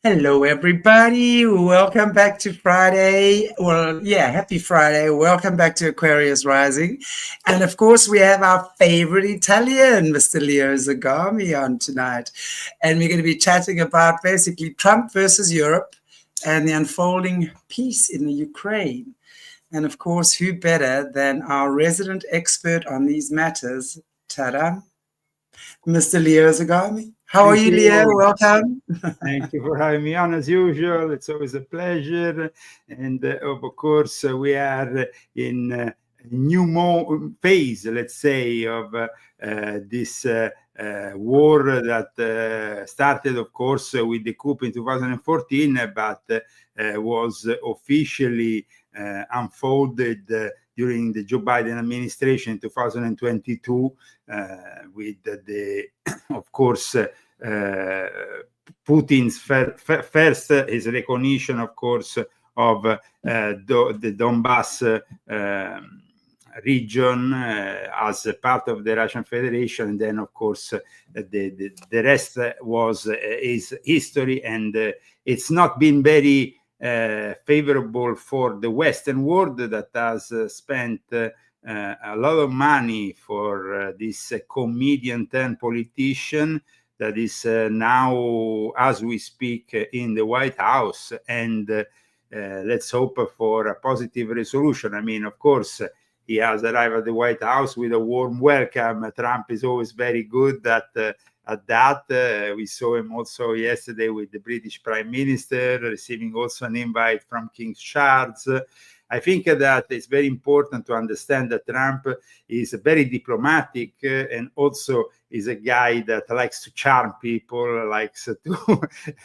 Hello, everybody. Welcome back to Friday. Well, yeah, happy Friday. Welcome back to Aquarius Rising. And of course, we have our favorite Italian, Mr. Leo Zagami, on tonight. And we're going to be chatting about basically Trump versus Europe and the unfolding peace in the Ukraine. And of course, who better than our resident expert on these matters, Tada, Mr. Leo Zagami. How are Thank you, Leo? you. Welcome. Thank you for having me on as usual. It's always a pleasure. And of course, we are in a new phase, let's say, of this war that started, of course, with the coup in 2014, but was officially unfolded during the Joe Biden administration in 2022 with the, of course, Putin's first his recognition, of course, of the Donbass region as a part of the Russian Federation, and then, of course, the rest is history, and it's not been very favorable for the Western world that has spent a lot of money for this comedian turned politician that is now, as we speak, in the White House. And let's hope for a positive resolution. I mean, of course, he has arrived at the White House with a warm welcome. Trump is always very good at that. We saw him also yesterday with the British Prime Minister, receiving also an invite from King Charles. I think that it's very important to understand that Trump is very diplomatic and also is a guy that likes to charm people, likes to,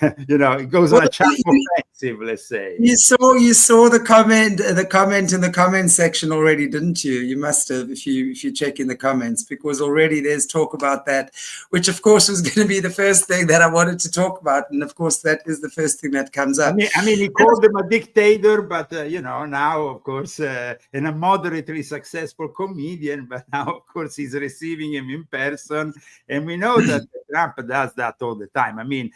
it goes on a charm offensive, let's say. You saw the comment in the comment section already, didn't you? You must have, if you check in the comments, because already there's talk about that, which of course was going to be the first thing that I wanted to talk about, and of course that is the first thing that comes up. I mean, he called him a dictator, but now, of course, and a moderately successful comedian, but now, of course, he's receiving him in person, and we know that Trump does that all the time. I mean,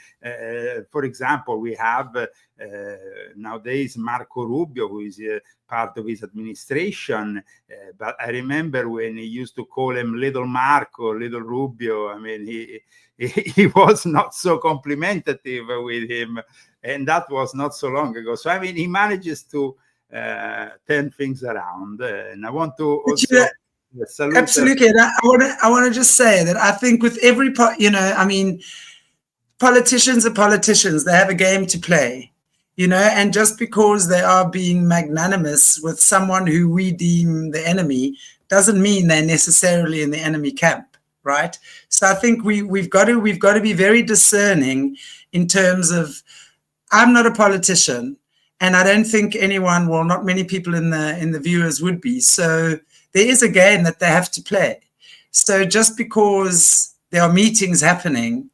for example, we have nowadays Marco Rubio, who is part of his administration, but I remember when he used to call him Little Marco, Little Rubio. I mean, he was not so complimentative with him, and that was not so long ago. So I mean, he manages to turn things around, and I want to also salute. Absolutely, and I want to just say that I think with every I mean, politicians are politicians. They have a game to play, and just because they are being magnanimous with someone who we deem the enemy doesn't mean they're necessarily in the enemy camp. Right. So I think we've got to be very discerning in terms of, I'm not a politician, and I don't think anyone, well, not many people in the viewers would be. So there is a game that they have to play. So just because there are meetings happening,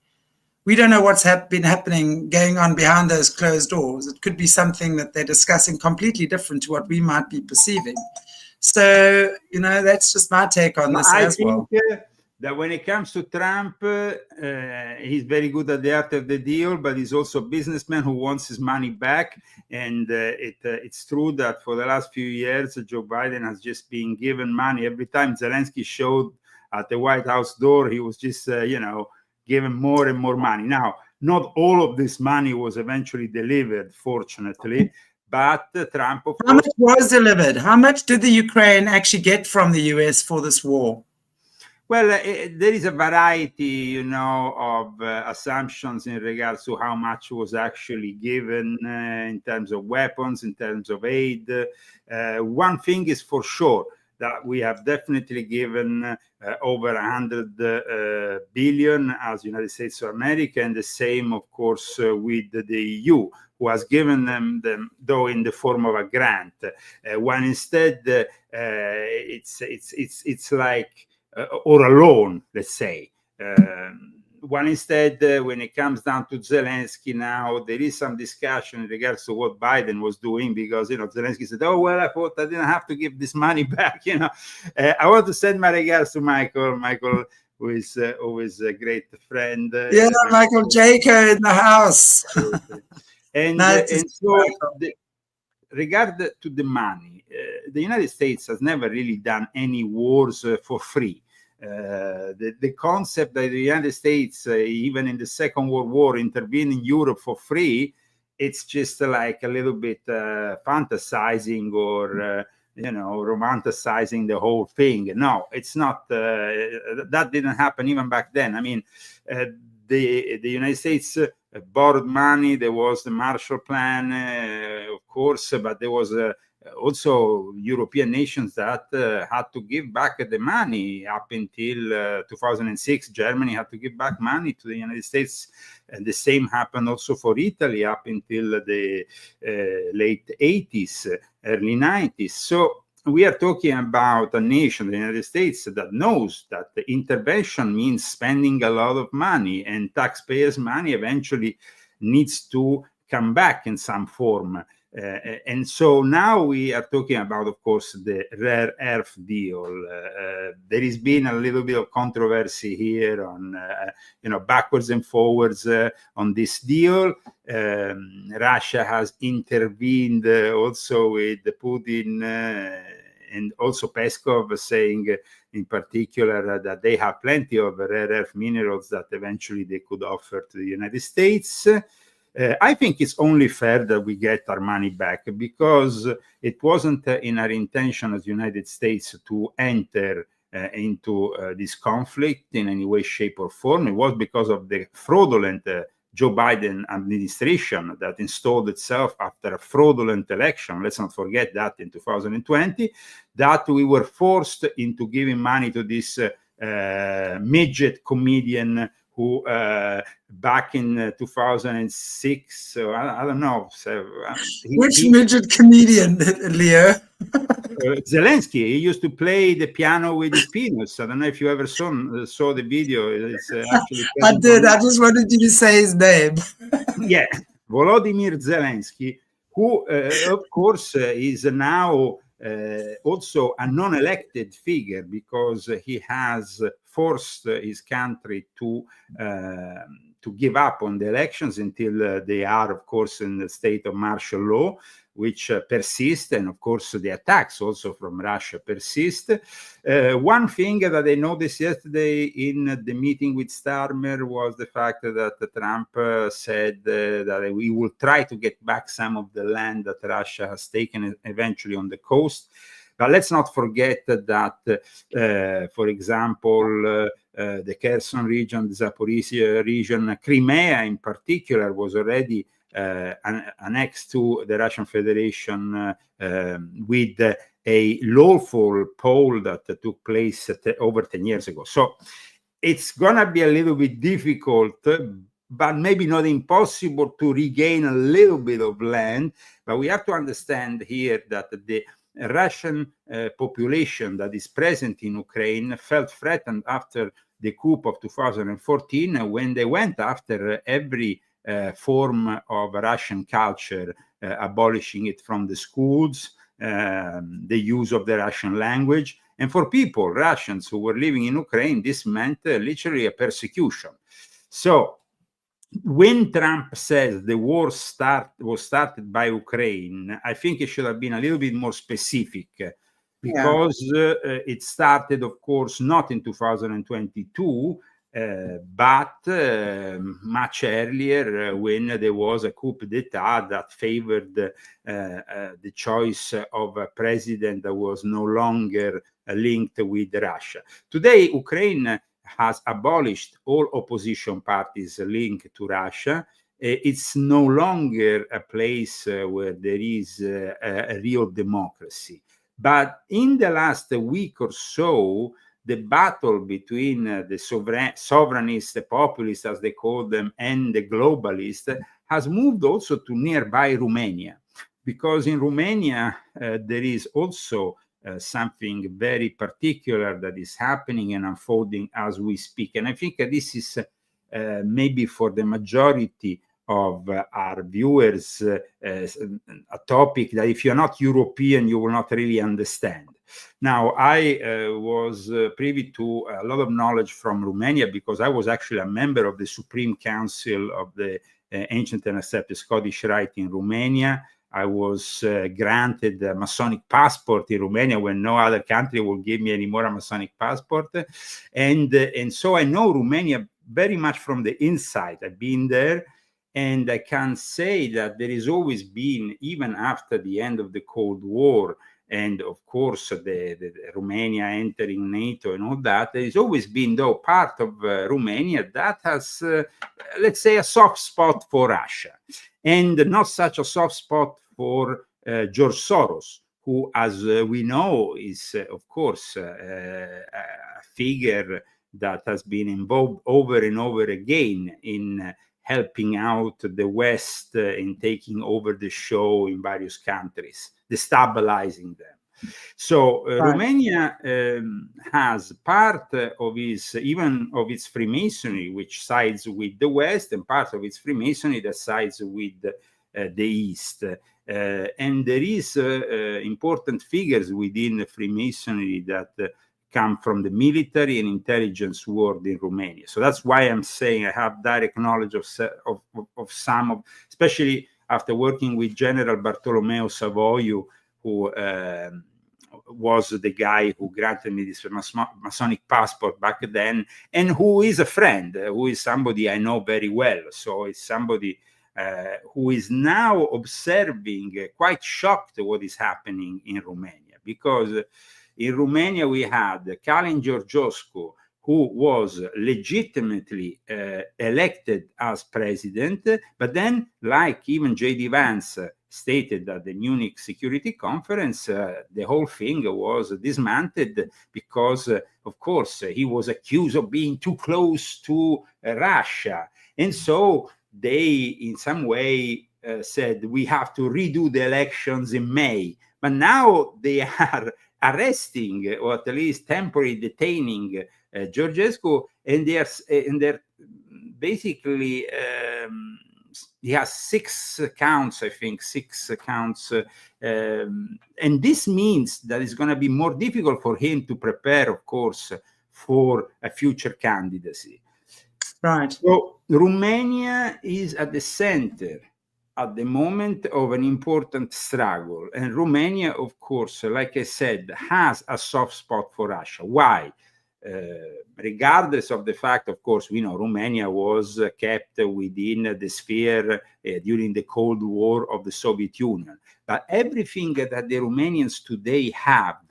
we don't know what's been happening, going on behind those closed doors. It could be something that they're discussing completely different to what we might be perceiving. So, that's just my take on this as well. That when it comes to Trump, he's very good at the art of the deal, but he's also a businessman who wants his money back. And it's true that for the last few years, Joe Biden has just been given money. Every time Zelensky showed at the White House door, he was just, given more and more money. Now, not all of this money was eventually delivered, fortunately. But Trump, of course, how much was delivered? How much did the Ukraine actually get from the US for this war? Well, there is a variety, of assumptions in regards to how much was actually given in terms of weapons, in terms of aid. One thing is for sure, that we have definitely given over 100 billion as United States of America, and the same, of course, with the EU, who has given them though in the form of a grant. When instead it's like or a loan, let's say. When instead, when it comes down to Zelensky now, there is some discussion in regards to what Biden was doing, because, Zelensky said, oh, well, I thought I didn't have to give this money back, I want to send my regards to Michael. Michael who is always a great friend. Yeah, Michael Jaco in the house. And so regard to the money, the United States has never really done any wars for free. The concept that the United States, even in the Second World War, intervened in Europe for free, it's just like a little bit fantasizing or romanticizing the whole thing. No, it's not. That didn't happen even back then. I mean, the United States borrowed money. There was the Marshall Plan, of course, but there was also European nations that had to give back the money up until 2006. Germany had to give back money to the United States. And the same happened also for Italy up until the late 80s, early 90s. So we are talking about a nation, the United States, that knows that the intervention means spending a lot of money, and taxpayers' money eventually needs to come back in some form. And so now we are talking about, of course, the rare earth deal. There has been a little bit of controversy here on, backwards and forwards on this deal. Russia has intervened also with Putin and also Peskov saying in particular that they have plenty of rare earth minerals that eventually they could offer to the United States. I think it's only fair that we get our money back, because it wasn't in our intention as United States to enter into this conflict in any way, shape, or form. It was because of the fraudulent Joe Biden administration that installed itself after a fraudulent election. Let's not forget that in 2020, that we were forced into giving money to this midget comedian who back in 2006, I don't know. Which midget comedian, Leo? Zelensky. He used to play the piano with his penis. I don't know if you ever saw the video. It's actually I did. I just wanted you to say his name. Yeah, Volodymyr Zelensky, who, of course, is now also a non-elected figure, because he has forced his country to give up on the elections until they are, of course, in the state of martial law, which persist, and of course the attacks also from Russia persist. One thing that I noticed yesterday in the meeting with Starmer was the fact that Trump said that we will try to get back some of the land that Russia has taken eventually on the coast. But let's not forget that, for example, the Kherson region, the Zaporizhia region, Crimea in particular, was already annexed to the Russian Federation with a lawful poll that took place over 10 years ago. So it's going to be a little bit difficult, but maybe not impossible, to regain a little bit of land. But we have to understand here that the Russian population that is present in Ukraine felt threatened after the coup of 2014, when they went after every form of Russian culture, abolishing it from the schools, the use of the Russian language. And for people, Russians who were living in Ukraine, this meant literally a persecution. So when Trump says the war was started by Ukraine, I think it should have been a little bit more specific, because it started, of course, not in 2022, but much earlier, when there was a coup d'etat that favored the choice of a president that was no longer linked with Russia. Today, Ukraine has abolished all opposition parties linked to Russia. It's no longer a place where there is a real democracy. But in the last week or so, the battle between the sovereignists, the populists, as they call them, and the globalists has moved also to nearby Romania, because in Romania there is also something very particular that is happening and unfolding as we speak. And I think this is maybe for the majority of our viewers a topic that if you're not European, you will not really understand. Now, I was privy to a lot of knowledge from Romania because I was actually a member of the Supreme Council of the Ancient and Accepted Scottish Rite in Romania. I was granted a Masonic passport in Romania when no other country will give me anymore a Masonic passport. And so I know Romania very much from the inside. I've been there, and I can say that there has always been, even after the end of the Cold War, and of course the Romania entering NATO and all that, there has always been, though, part of Romania that has, let's say, a soft spot for Russia, and not such a soft spot for George Soros, who, as we know, is, of course, a figure that has been involved over and over again in helping out the West in taking over the show in various countries, destabilizing them. So Romania has part of its Freemasonry, which sides with the West, and part of its Freemasonry that sides with the East. And there is important figures within the Freemasonry that come from the military and intelligence world in Romania. So that's why I'm saying I have direct knowledge of some of, especially after working with General Bartolomeo Savoiu, who was the guy who granted me this Masonic passport back then, and who is a friend, who is somebody I know very well. So it's somebody who is now observing, quite shocked at what is happening in Romania, because in Romania, we had Calin Georgescu, who was legitimately elected as president, but then, like even J.D. Vance stated at the Munich Security Conference, the whole thing was dismantled because, of course, he was accused of being too close to Russia. And so they, in some way, said, we have to redo the elections in May. But now they are arresting, or at least temporarily detaining Georgescu, and they're basically he has 6 counts, I think, 6 counts, and this means that it's going to be more difficult for him to prepare, of course, for a future candidacy. Right. So Romania is at the center at the moment of an important struggle. And Romania, of course, like I said, has a soft spot for Russia. Why? Regardless of the fact, of course, we know Romania was kept within the sphere during the Cold War of the Soviet Union. But everything that the Romanians today have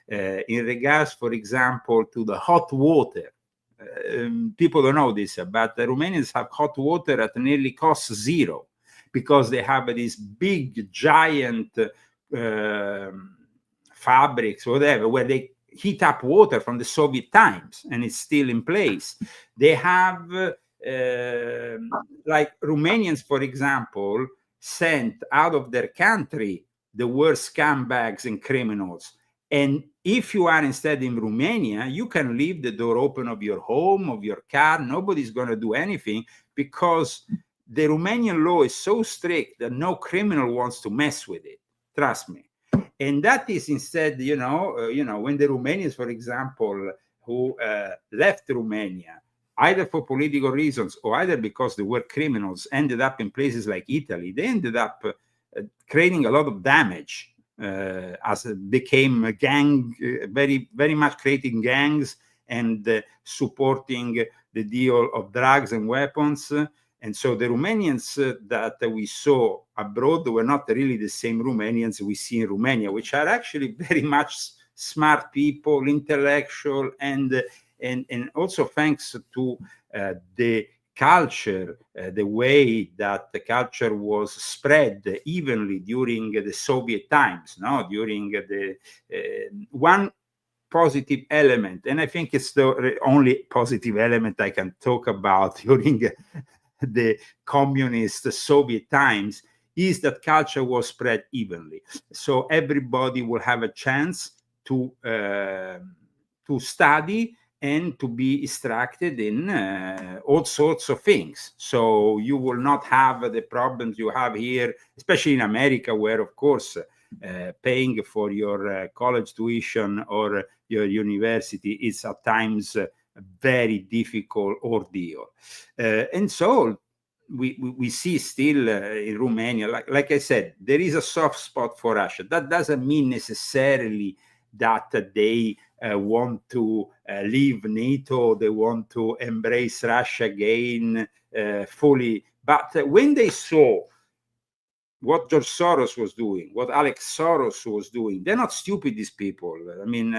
in regards, for example, to the hot water, people don't know this, but the Romanians have hot water at nearly cost zero, because they have these big, giant fabrics, whatever, where they heat up water from the Soviet times, and it's still in place. They have, like Romanians, for example, sent out of their country the worst scumbags and criminals. And if you are instead in Romania, you can leave the door open of your home, of your car. Nobody's going to do anything, because the Romanian law is so strict that no criminal wants to mess with it. Trust me. And that is instead, when the Romanians, for example, who left Romania, either for political reasons or either because they were criminals, ended up in places like Italy, they ended up creating a lot of damage as it became a gang, very, very much creating gangs and supporting the deal of drugs and weapons. And so the Romanians that we saw abroad were not really the same Romanians we see in Romania, which are actually very much smart people, intellectual, and also thanks to the culture, the way that the culture was spread evenly during the Soviet times, during the one positive element, and I think it's the only positive element I can talk about during the communist Soviet times, is that culture was spread evenly. So everybody will have a chance to study and to be instructed in all sorts of things. So you will not have the problems you have here, especially in America, where, of course, paying for your college tuition or your university is at times a very difficult ordeal. And so we see still in Romania, like I said, there is a soft spot for Russia. That doesn't mean necessarily that they want to leave NATO, they want to embrace Russia again fully. But when they saw what George Soros was doing, what Alex Soros was doing, they're not stupid, these people. I mean,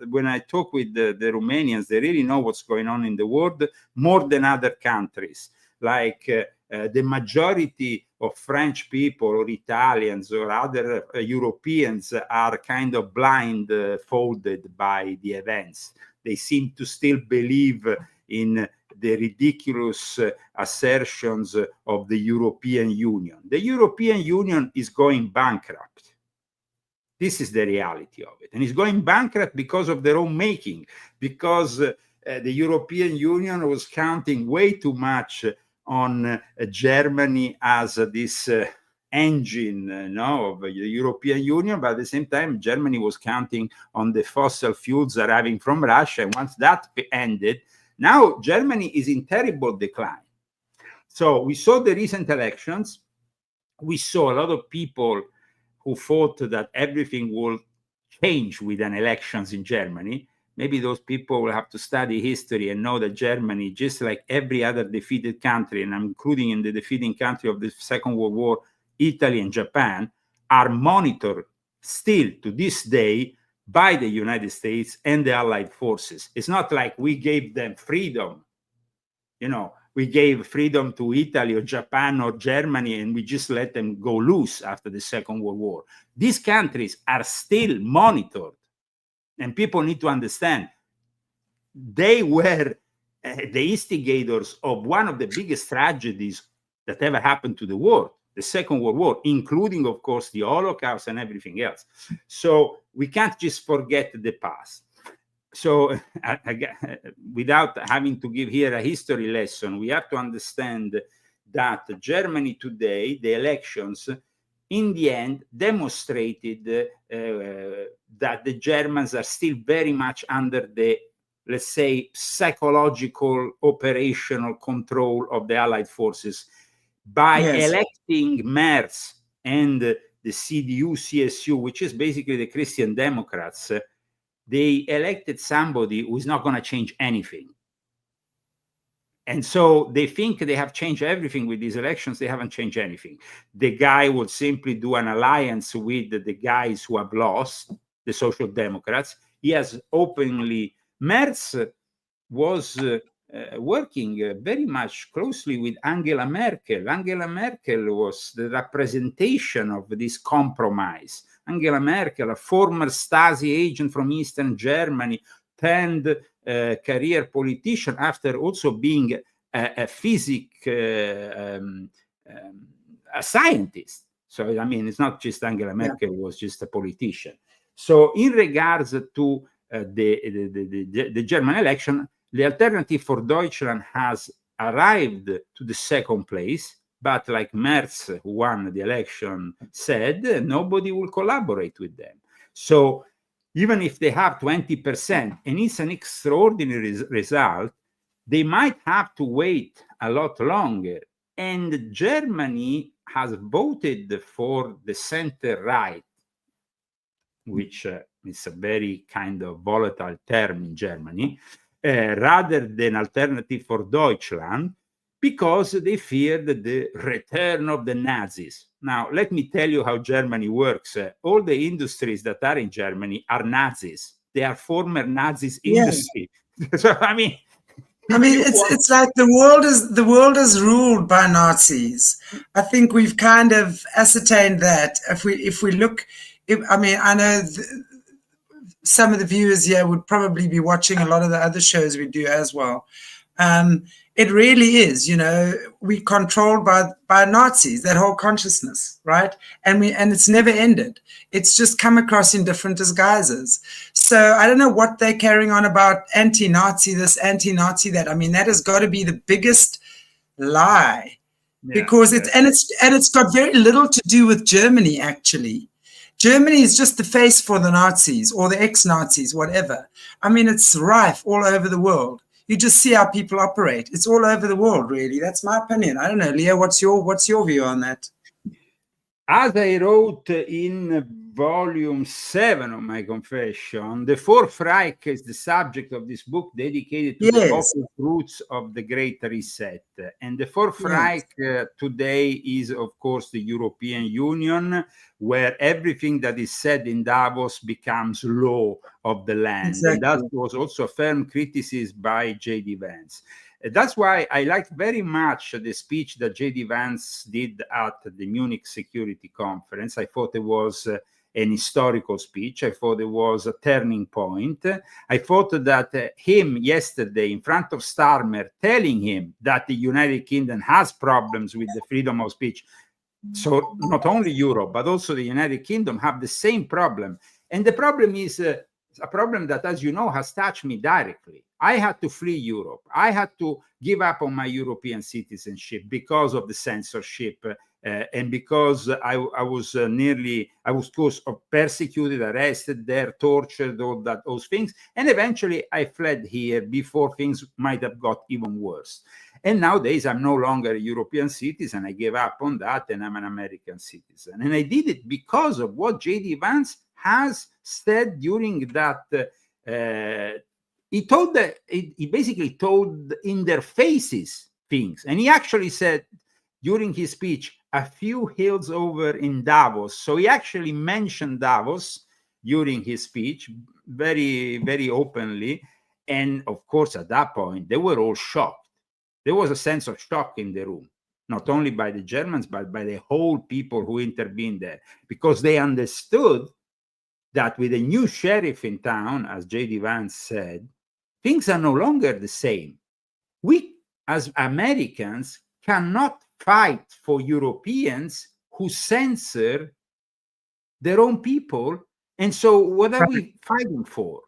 when I talk with the Romanians, they really know what's going on in the world more than other countries. Like the majority of French people or Italians or other Europeans are kind of blindfolded by the events. They seem to still believe in the ridiculous assertions of the European Union. The European Union is going bankrupt. This is the reality of it. And it's going bankrupt because of their own making, because the European Union was counting way too much on Germany as this engine of the European Union, but at the same time, Germany was counting on the fossil fuels arriving from Russia. And once that ended, now Germany is in terrible decline. So we saw the recent elections. We saw a lot of people who thought that everything will change with an elections in Germany. Maybe those people will have to study history and know that Germany, just like every other defeated country, and I'm including in the defeating country of the Second World War, Italy and Japan, are monitored still to this day by the United States and the Allied forces. It's not like we gave them freedom. You know, we gave freedom to Italy or Japan or Germany and we just let them go loose after the Second World War. These countries are still monitored. And people need to understand, they were the instigators of one of the biggest tragedies that ever happened to the world, the Second World War, including, of course, the Holocaust and everything else. So we can't just forget the past. So without having to give here a history lesson, we have to understand that Germany today, the elections, in the end, demonstrated that the Germans are still very much under the, let's say, psychological operational control of the Allied forces. By electing Merz and the CDU-CSU, which is basically the Christian Democrats, they elected somebody who is not going to change anything. And so they think they have changed everything with these elections. They haven't changed anything. The guy will simply do an alliance with the guys who have lost, the Social Democrats. He has openly, Merz was working very much closely with Angela Merkel. Angela Merkel was the representation of this compromise. Angela Merkel, a former Stasi agent from Eastern Germany, turned career politician after also being a scientist. So, I mean, it's not just Angela Merkel was just a politician. So in regards to the German election, the Alternative for Deutschland has arrived to the second place, but like Merz, who won the election, said, nobody will collaborate with them. So even if they have 20%, and it's an extraordinary result, they might have to wait a lot longer. And Germany has voted for the center-right, which is a very kind of volatile term in Germany, rather than Alternative for Deutschland, because they feared the return of the Nazis. Now, let me tell you how Germany works. All the industries that are in Germany are Nazis. They are former Nazis industry. So, I mean, it's like the world is ruled by Nazis. I think we've kind of ascertained that. If we look, I know some of the viewers here would probably be watching a lot of the other shows we do as well. It really is, we're controlled by Nazis, that whole consciousness, right? And it's never ended. It's just come across in different disguises. So I don't know what they're carrying on about anti-Nazi this, anti-Nazi that. I mean, that has got to be the biggest lie, because it's got very little to do with Germany, actually. Germany is just the face for the Nazis or the ex-Nazis, whatever. I mean, it's rife all over the world. You just see how people operate. It's all over the world, really. That's my opinion. I don't know, Leo, what's your view on that? As I wrote in volume 7 of my confession, the Fourth Reich is the subject of this book dedicated to the occult roots of the Great Reset. And the Fourth Reich today is, of course, the European Union, where everything that is said in Davos becomes law of the land. Exactly. And that was also a firm criticism by J.D. Vance. That's why I liked very much the speech that J.D. Vance did at the Munich Security Conference. I thought it was an historical speech. I thought it was a turning point. I thought that him yesterday in front of Starmer telling him that the United Kingdom has problems with the freedom of speech. So not only Europe, but also the United Kingdom have the same problem. And the problem is a problem that, as you know, has touched me directly. I had to flee Europe. I had to give up on my European citizenship because of the censorship and because I was persecuted, arrested there, tortured, all those things. And eventually I fled here before things might have got even worse. And nowadays I'm no longer a European citizen. I gave up on that and I'm an American citizen. And I did it because of what J.D. Vance has said during that. He basically told in their faces things. And he actually said during his speech, a few hills over in Davos. So he actually mentioned Davos during his speech very, very openly. And of course, at that point, they were all shocked. There was a sense of shock in the room, not only by the Germans, but by the whole people who intervened there, because they understood that with a new sheriff in town, as J.D. Vance said, things are no longer the same. We, as Americans, cannot fight for Europeans who censor their own people. And so what are we fighting for?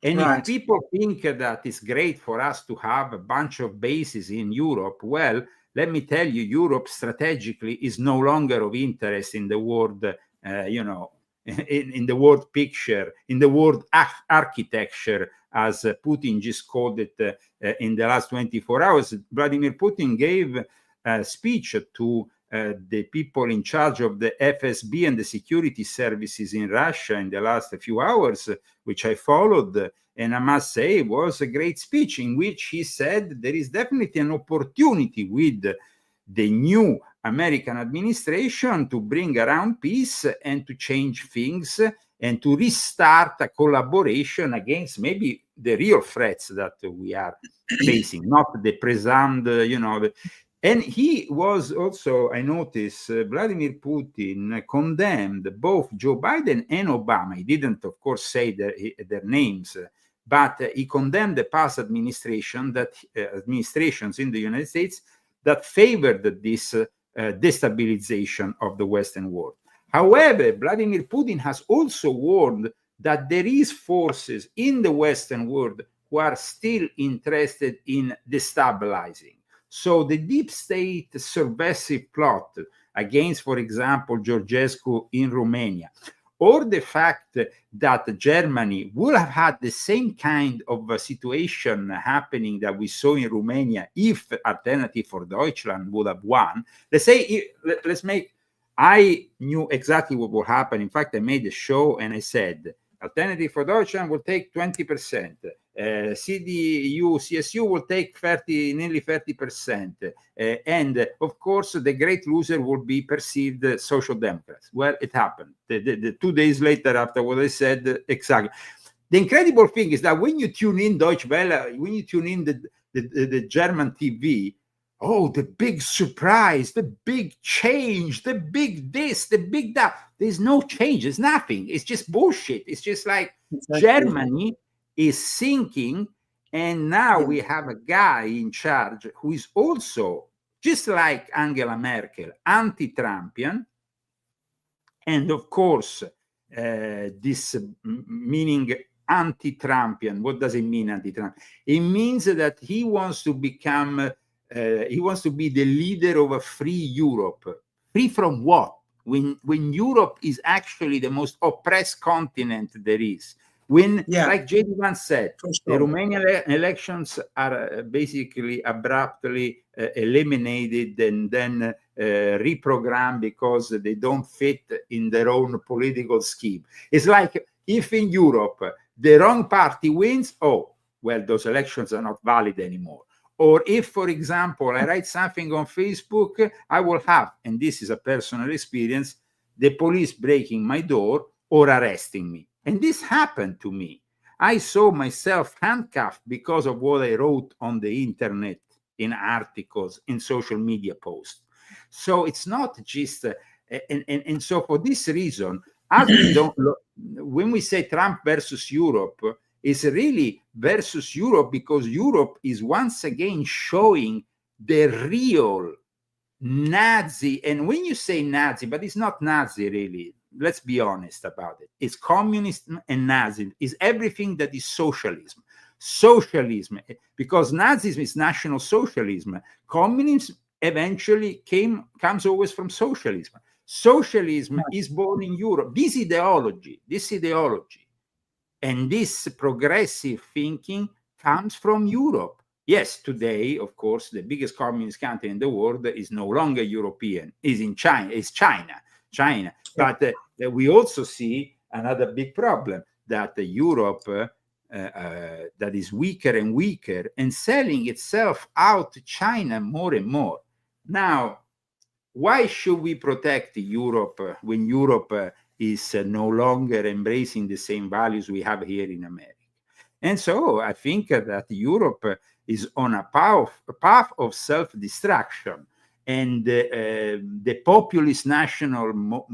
And if people think that it's great for us to have a bunch of bases in Europe, well, let me tell you, Europe strategically is no longer of interest in the world, in the world picture, in the world architecture, as Putin just called it in the last 24 hours. Vladimir Putin gave a speech to the people in charge of the FSB and the security services in Russia in the last few hours, which I followed. And I must say, it was a great speech in which he said there is definitely an opportunity with the new American administration to bring around peace and to change things and to restart a collaboration against maybe the real threats that we are facing, not the presumed, And he was also, I noticed, Vladimir Putin condemned both Joe Biden and Obama. He didn't, of course, say their names, but he condemned the past administrations in the United States that favored this destabilization of the Western world. However, Vladimir Putin has also warned that there is forces in the Western world who are still interested in destabilizing. So the deep state subversive plot against, for example, Georgescu in Romania, or the fact that Germany would have had the same kind of a situation happening that we saw in Romania if Alternative for Deutschland would have won. I knew exactly what would happen. In fact, I made a show and I said, Alternative for Deutschland will take 20%. CDU, CSU will take nearly 30%. And of course, the great loser will be perceived Social Democrats. Well, it happened. The 2 days later, after what I said, exactly. The incredible thing is that when you tune in Deutsche Welle, when you tune in the German TV, oh, the big surprise, the big change, the big this, the big that. There's no change. There's nothing. It's just bullshit. It's just like Germany is sinking. And now we have a guy in charge who is also, just like Angela Merkel, anti-Trumpian. And of course, this meaning anti-Trumpian, what does it mean, anti-Trump? It means that he wants to become... he wants to be the leader of a free Europe. Free from what? when Europe is actually the most oppressed continent there is. When, like JD once said, the Romanian elections are basically abruptly eliminated and then reprogrammed because they don't fit in their own political scheme. It's like if in Europe the wrong party wins, oh, well, those elections are not valid anymore. Or if, for example, I write something on Facebook, I will have, and this is a personal experience, the police breaking my door or arresting me. And this happened to me. I saw myself handcuffed because of what I wrote on the internet, in articles, in social media posts. So it's not just, and so for this reason, as we don't, when we say Trump versus Europe, it's really versus Europe because Europe is once again showing the real Nazi. And when you say Nazi, but it's not Nazi really, let's be honest about it. It's communism and Nazism. It's everything that is socialism. Socialism, because Nazism is National Socialism. Communism eventually comes always from socialism. Socialism is born in Europe. This ideology, and this progressive thinking comes from Europe. Yes, today, of course, the biggest communist country in the world is no longer European, is in China, is China. But we also see another big problem, that Europe that is weaker and weaker and selling itself out to China more and more. Now, why should we protect Europe when Europe is no longer embracing the same values we have here in America? And so I think that Europe is on a path of self-destruction. And the populist national,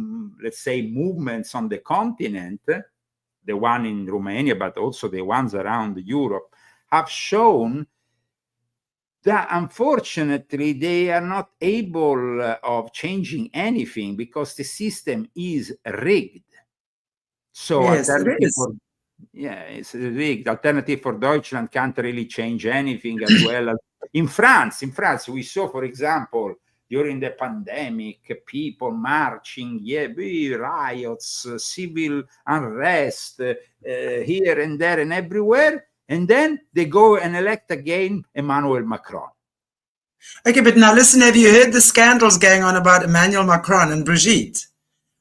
let's say, movements on the continent, the one in Romania, but also the ones around Europe, have shown that unfortunately they are not able of changing anything because the system is rigged. So yes, it's rigged. Alternative for Deutschland can't really change anything as well. In France, we saw, for example, during the pandemic, people marching, riots, civil unrest here and there and everywhere. And then they go and elect again Emmanuel Macron. Okay, but now listen, have you heard the scandals going on about Emmanuel Macron and Brigitte?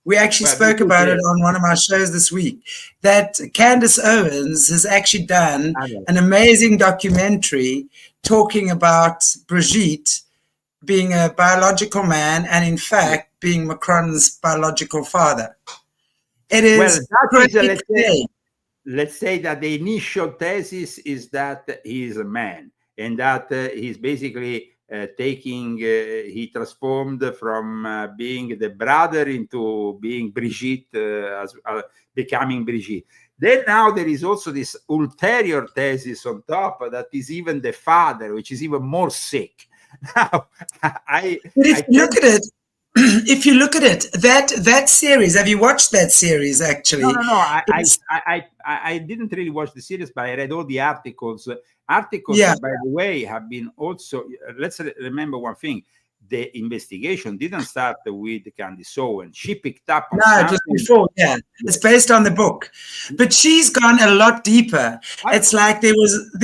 We actually spoke about it on one of my shows this week, that Candace Owens has actually done an amazing documentary talking about Brigitte being a biological man and in fact being Macron's biological father. It is let's say that the initial thesis is that he is a man and that he's basically he transformed from being the brother into being Brigitte, becoming Brigitte. Then now there is also this ulterior thesis on top that is even the father, which is even more sick. Now, if you look at it, that series, have you watched that series actually? No. I didn't really watch the series, but I read all the articles. Articles, by the way, have been also, let's remember one thing. The investigation didn't start with Candace Owens. She picked up on just before, It's based on the book. But she's gone a lot deeper. It's like there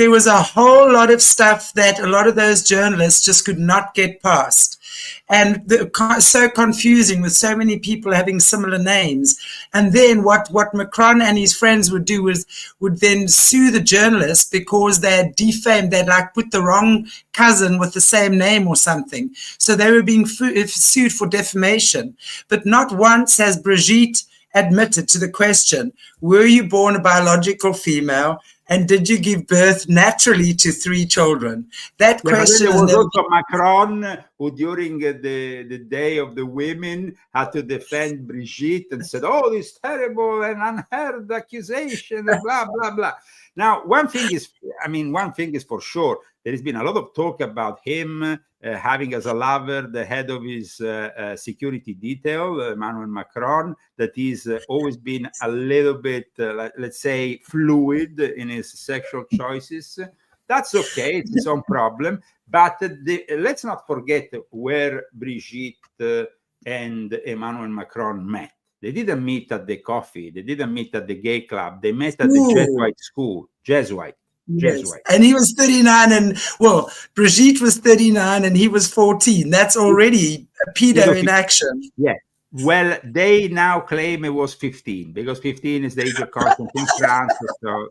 was a whole lot of stuff that a lot of those journalists just could not get past. And so confusing with so many people having similar names. And then what Macron and his friends would do would then sue the journalists because they had defamed, they'd like put the wrong cousin with the same name or something. So they were being sued for defamation. But not once has Brigitte admitted to the question, were you born a biological female? And did you give birth naturally to 3 children? That question was also Macron, who during the Day of the Women had to defend Brigitte and said, "Oh, this terrible and unheard accusation," and blah blah blah. Now, one thing is for sure. There has been a lot of talk about him having as a lover the head of his security detail, Emmanuel Macron, that he's always been a little bit, let's say, fluid in his sexual choices. That's okay, it's his own problem. But let's not forget where Brigitte and Emmanuel Macron met. They didn't meet at the coffee. They didn't meet at the gay club. They met at the Jesuit school. Jesuit. And he was 39, and well, Brigitte was 39 and he was 14. That's already a pedo in action. Yeah. Well, they now claim it was 15 because 15 is the age of consent in France. So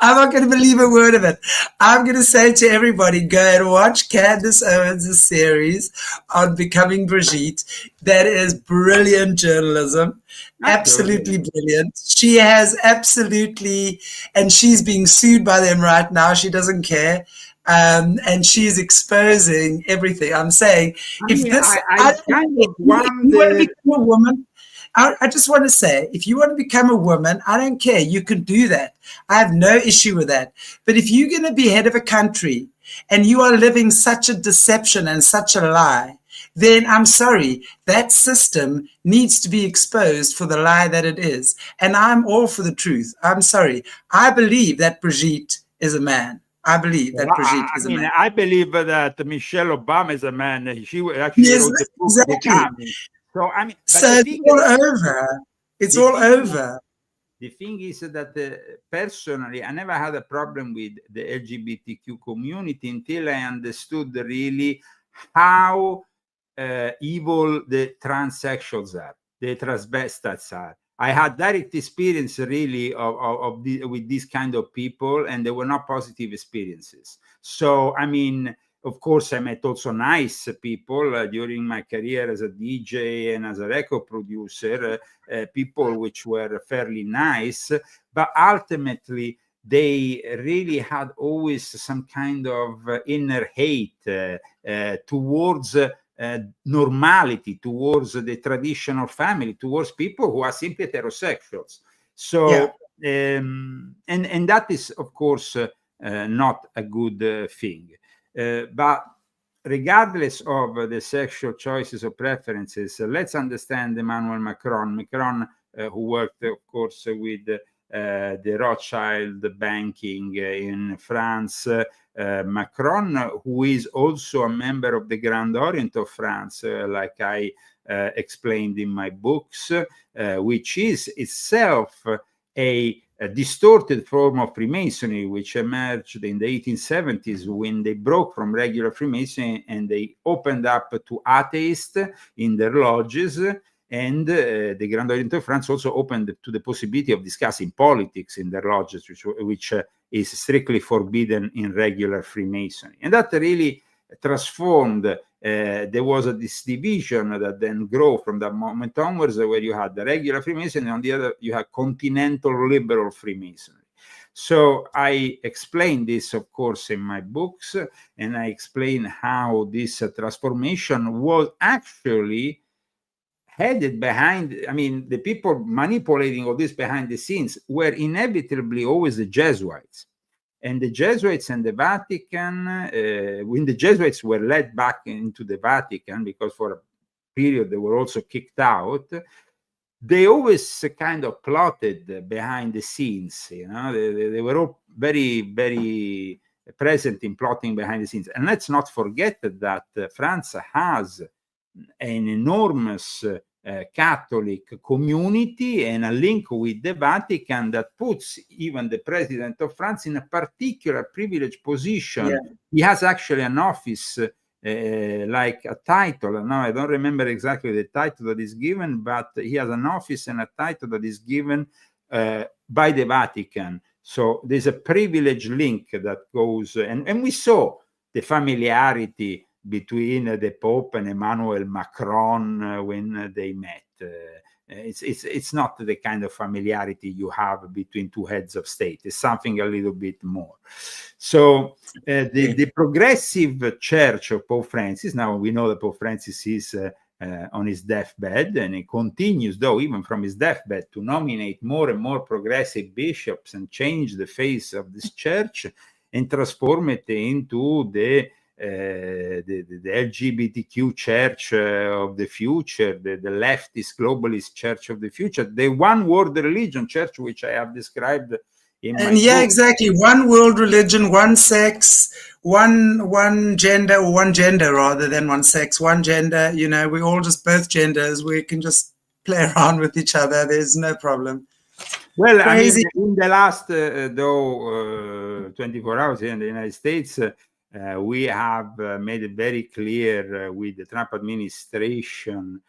I'm not going to believe a word of it. I'm going to say to everybody, go and watch Candace Owens' series on Becoming Brigitte. That is brilliant journalism. Absolutely brilliant. She has absolutely, and she's being sued by them right now. She doesn't care. And she's exposing everything. I'm saying, if this, I kind of want to become a woman. I just want to say, if you want to become a woman, I don't care. You can do that. I have no issue with that. But if you're going to be head of a country and you are living such a deception and such a lie, then I'm sorry, that system needs to be exposed for the lie that it is. And I'm all for the truth. I'm sorry. I believe that Brigitte is a man. I believe that Brigitte is a man. I believe that Michelle Obama is a man. She actually wrote the book, Zagami. So I mean, so it's all over. It's all over. The thing is that personally, I never had a problem with the LGBTQ community until I understood really how evil the transsexuals are, the transvestites are. I had direct experience really with these kind of people, and they were not positive experiences. So, I mean, of course, I met also nice people during my career as a DJ and as a record producer, people which were fairly nice, but ultimately they really had always some kind of inner hate towards normality, towards the traditional family, towards people who are simply heterosexuals. So, and that is, of course, not a good thing. But regardless of the sexual choices or preferences, let's understand Emmanuel Macron. Macron, who worked, of course, with the Rothschild banking in France. Macron, who is also a member of the Grand Orient of France, like I explained in my books, which is itself a distorted form of Freemasonry, which emerged in the 1870s when they broke from regular Freemasonry and they opened up to atheists in their lodges. And the Grand Orient of France also opened to the possibility of discussing politics in their lodges, which is strictly forbidden in regular Freemasonry. And that really transformed. There was this division that then grew from that moment onwards, where you had the regular Freemasonry, and on the other, you had continental liberal Freemasonry. So I explain this, of course, in my books, and I explain how this transformation was actually headed behind. I mean, the people manipulating all this behind the scenes were inevitably always the Jesuits. And the Jesuits and the Vatican, when the Jesuits were led back into the Vatican, because for a period they were also kicked out, they always kind of plotted behind the scenes. You know, they were all very, very present in plotting behind the scenes. And let's not forget that France has an enormous Catholic community and a link with the Vatican that puts even the president of France in a particular privileged position. Yeah. He has actually an office, like a title. Now I don't remember exactly the title that is given, but he has an office and a title that is given by the Vatican. So there's a privileged link that goes, and we saw the familiarity between the Pope and Emmanuel Macron when they met. It's not the kind of familiarity you have between two heads of state. It's something a little bit more. So the progressive church of Pope Francis, now we know that Pope Francis is on his deathbed, and he continues, though, even from his deathbed, to nominate more and more progressive bishops and change the face of this church and transform it into the LGBTQ church of the future, the leftist globalist church of the future, the one world religion church, which I have described in my book. Exactly. One world religion, one sex, one gender, or one gender rather than one sex, one gender. You know, we're all just both genders. We can just play around with each other. There's no problem. Well, Crazy. I mean, in the last 24 hours here in the United States, we have made it very clear with the Trump administration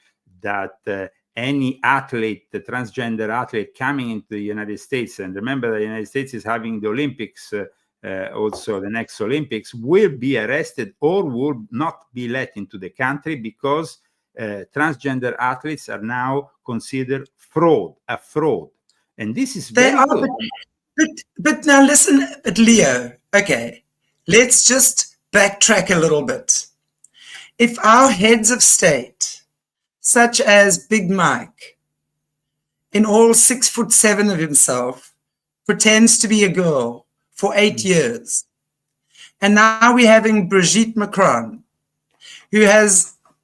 that any athlete, the transgender athlete coming into the United States, and remember the United States is having the Olympics, also the next Olympics, will be arrested or will not be let into the country because transgender athletes are now considered a fraud. And this is very good. But now listen, but Leo, okay, let's just backtrack a little bit. If our heads of state, such as Big Mike, in all 6'7" of himself, pretends to be a girl for 8 years, and now we're having Brigitte Macron, who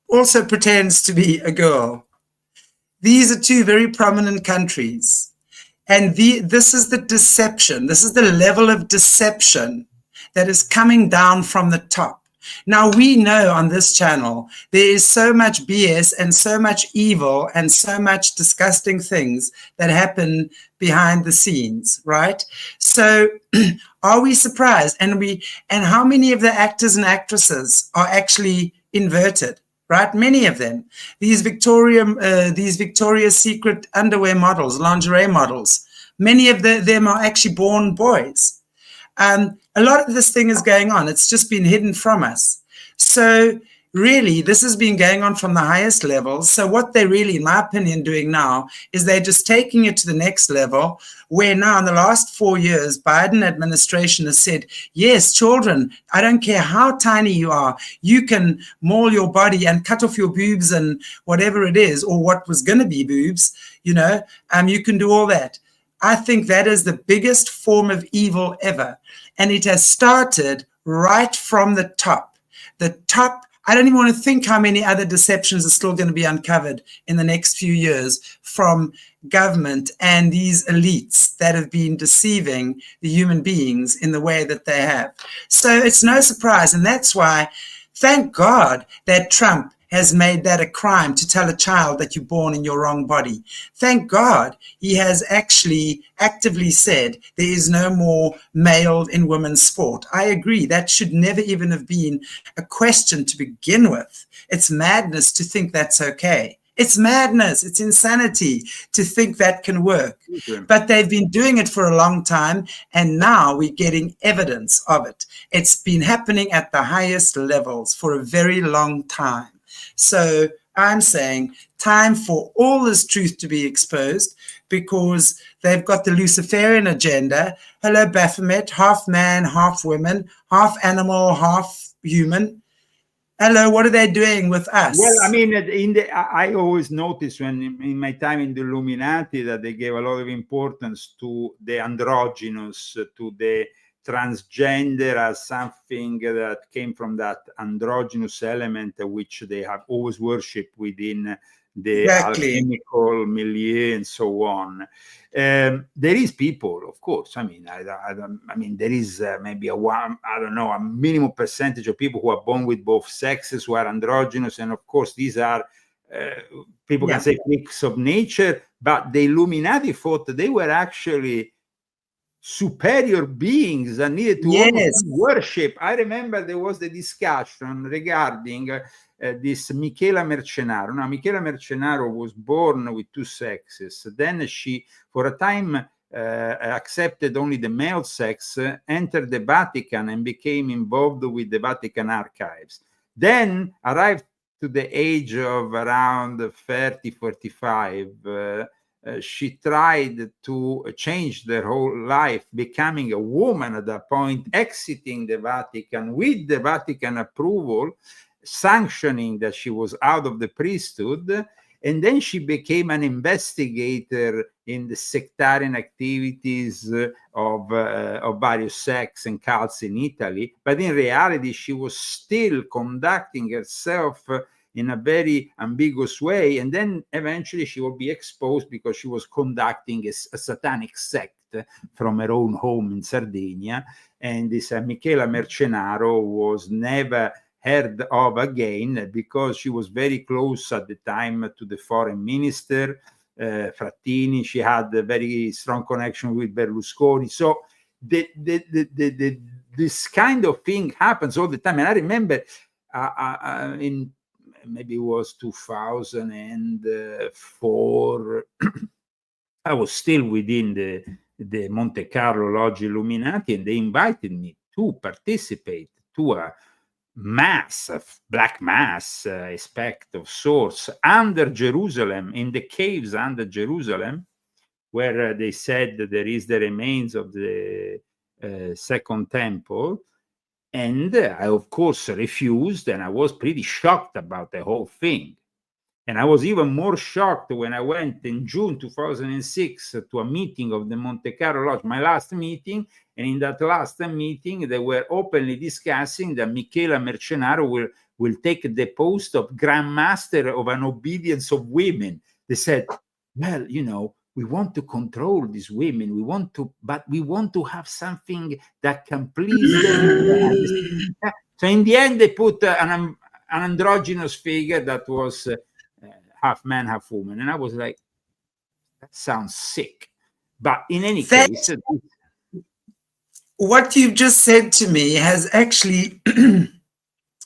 also pretends to be a girl. These are two very prominent countries. And this is the deception. This is the level of deception that is coming down from the top. Now, we know on this channel, there is so much BS and so much evil and so much disgusting things that happen behind the scenes, right? So are we surprised? And how many of the actors and actresses are actually inverted? Right, many of them. These Victoria's Secret underwear models, lingerie models, many of them are actually born boys. A lot of this thing is going on. It's just been hidden from us. So really, this has been going on from the highest levels. So what they're really, in my opinion, doing now is they're just taking it to the next level, where now in the last 4 years, Biden administration has said, yes, children, I don't care how tiny you are, you can maul your body and cut off your boobs and whatever it is, or what was going to be boobs, you know, you can do all that. I think that is the biggest form of evil ever. And it has started right from the top. The top, I don't even want to think how many other deceptions are still going to be uncovered in the next few years from government and these elites that have been deceiving the human beings in the way that they have. So it's no surprise. And that's why, thank God that Trump has made that a crime to tell a child that you're born in your wrong body. Thank God he has actually actively said there is no more male in women's sport. I agree. That should never even have been a question to begin with. It's madness to think that's okay. It's madness. It's insanity to think that can work. But they've been doing it for a long time, and now we're getting evidence of it. It's been happening at the highest levels for a very long time. So I'm saying time for all this truth to be exposed, because they've got the Luciferian agenda. Hello, Baphomet, half man, half woman, half animal, half human. Hello, what are they doing with us? Well, I mean, I always notice when in my time in the Illuminati that they gave a lot of importance to the androgynous, to the transgender as something that came from that androgynous element, which they have always worshipped within the alchemical milieu and so on. There is people, of course. I mean, I mean, there is maybe a minimum percentage of people who are born with both sexes, who are androgynous, and of course, these are people can say freaks of nature. But the Illuminati thought they were actually superior beings that needed to worship. I remember there was the discussion regarding this Michela Mercenaro. Now, Michela Mercenaro was born with two sexes. Then she, for a time, accepted only the male sex, entered the Vatican and became involved with the Vatican archives. Then arrived to the age of around 30, 45, she tried to change their whole life, becoming a woman at that point, exiting the Vatican with the Vatican approval, sanctioning that she was out of the priesthood. And then she became an investigator in the sectarian activities of various sects and cults in Italy. But in reality, she was still conducting herself in a very ambiguous way. And then eventually she will be exposed because she was conducting a satanic sect. from her own home in Sardinia. And this Michela Mercenaro was never heard of again because she was very close at the time to the foreign minister, Frattini. She had a very strong connection with Berlusconi. So this kind of thing happens all the time. And I remember in maybe it was 2004, I was still within the Monte Carlo Lodge Illuminati, and they invited me to participate to a mass, a black mass aspect of sorts under Jerusalem, in the caves under Jerusalem, where they said that there is the remains of the Second Temple. And I, of course, refused, and I was pretty shocked about the whole thing. And I was even more shocked when I went in June 2006 to a meeting of the Monte Carlo Lodge, my last meeting. And in that last meeting, they were openly discussing that Michela Mercenaro will take the post of Grand Master of an Obedience of Women. They said, well, you know, we want to control these women. But we want to have something that can please them. So in the end, they put an androgynous figure that was half man, half woman. And I was like, that sounds sick. But in any case, what you've just said to me has actually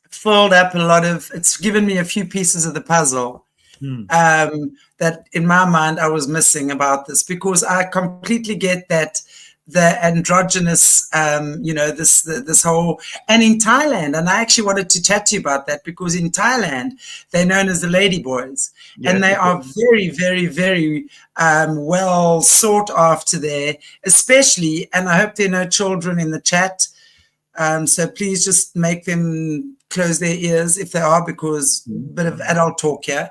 filled up a lot of, it's given me a few pieces of the puzzle. That in my mind I was missing about this, because I completely get that the androgynous, this whole, and in Thailand, and I actually wanted to chat to you about that, because in Thailand they're known as the Lady Boys, and they are very, very, very well sought after there, especially, and I hope there are no children in the chat, so please just make them close their ears if they are, because a bit of adult talk here.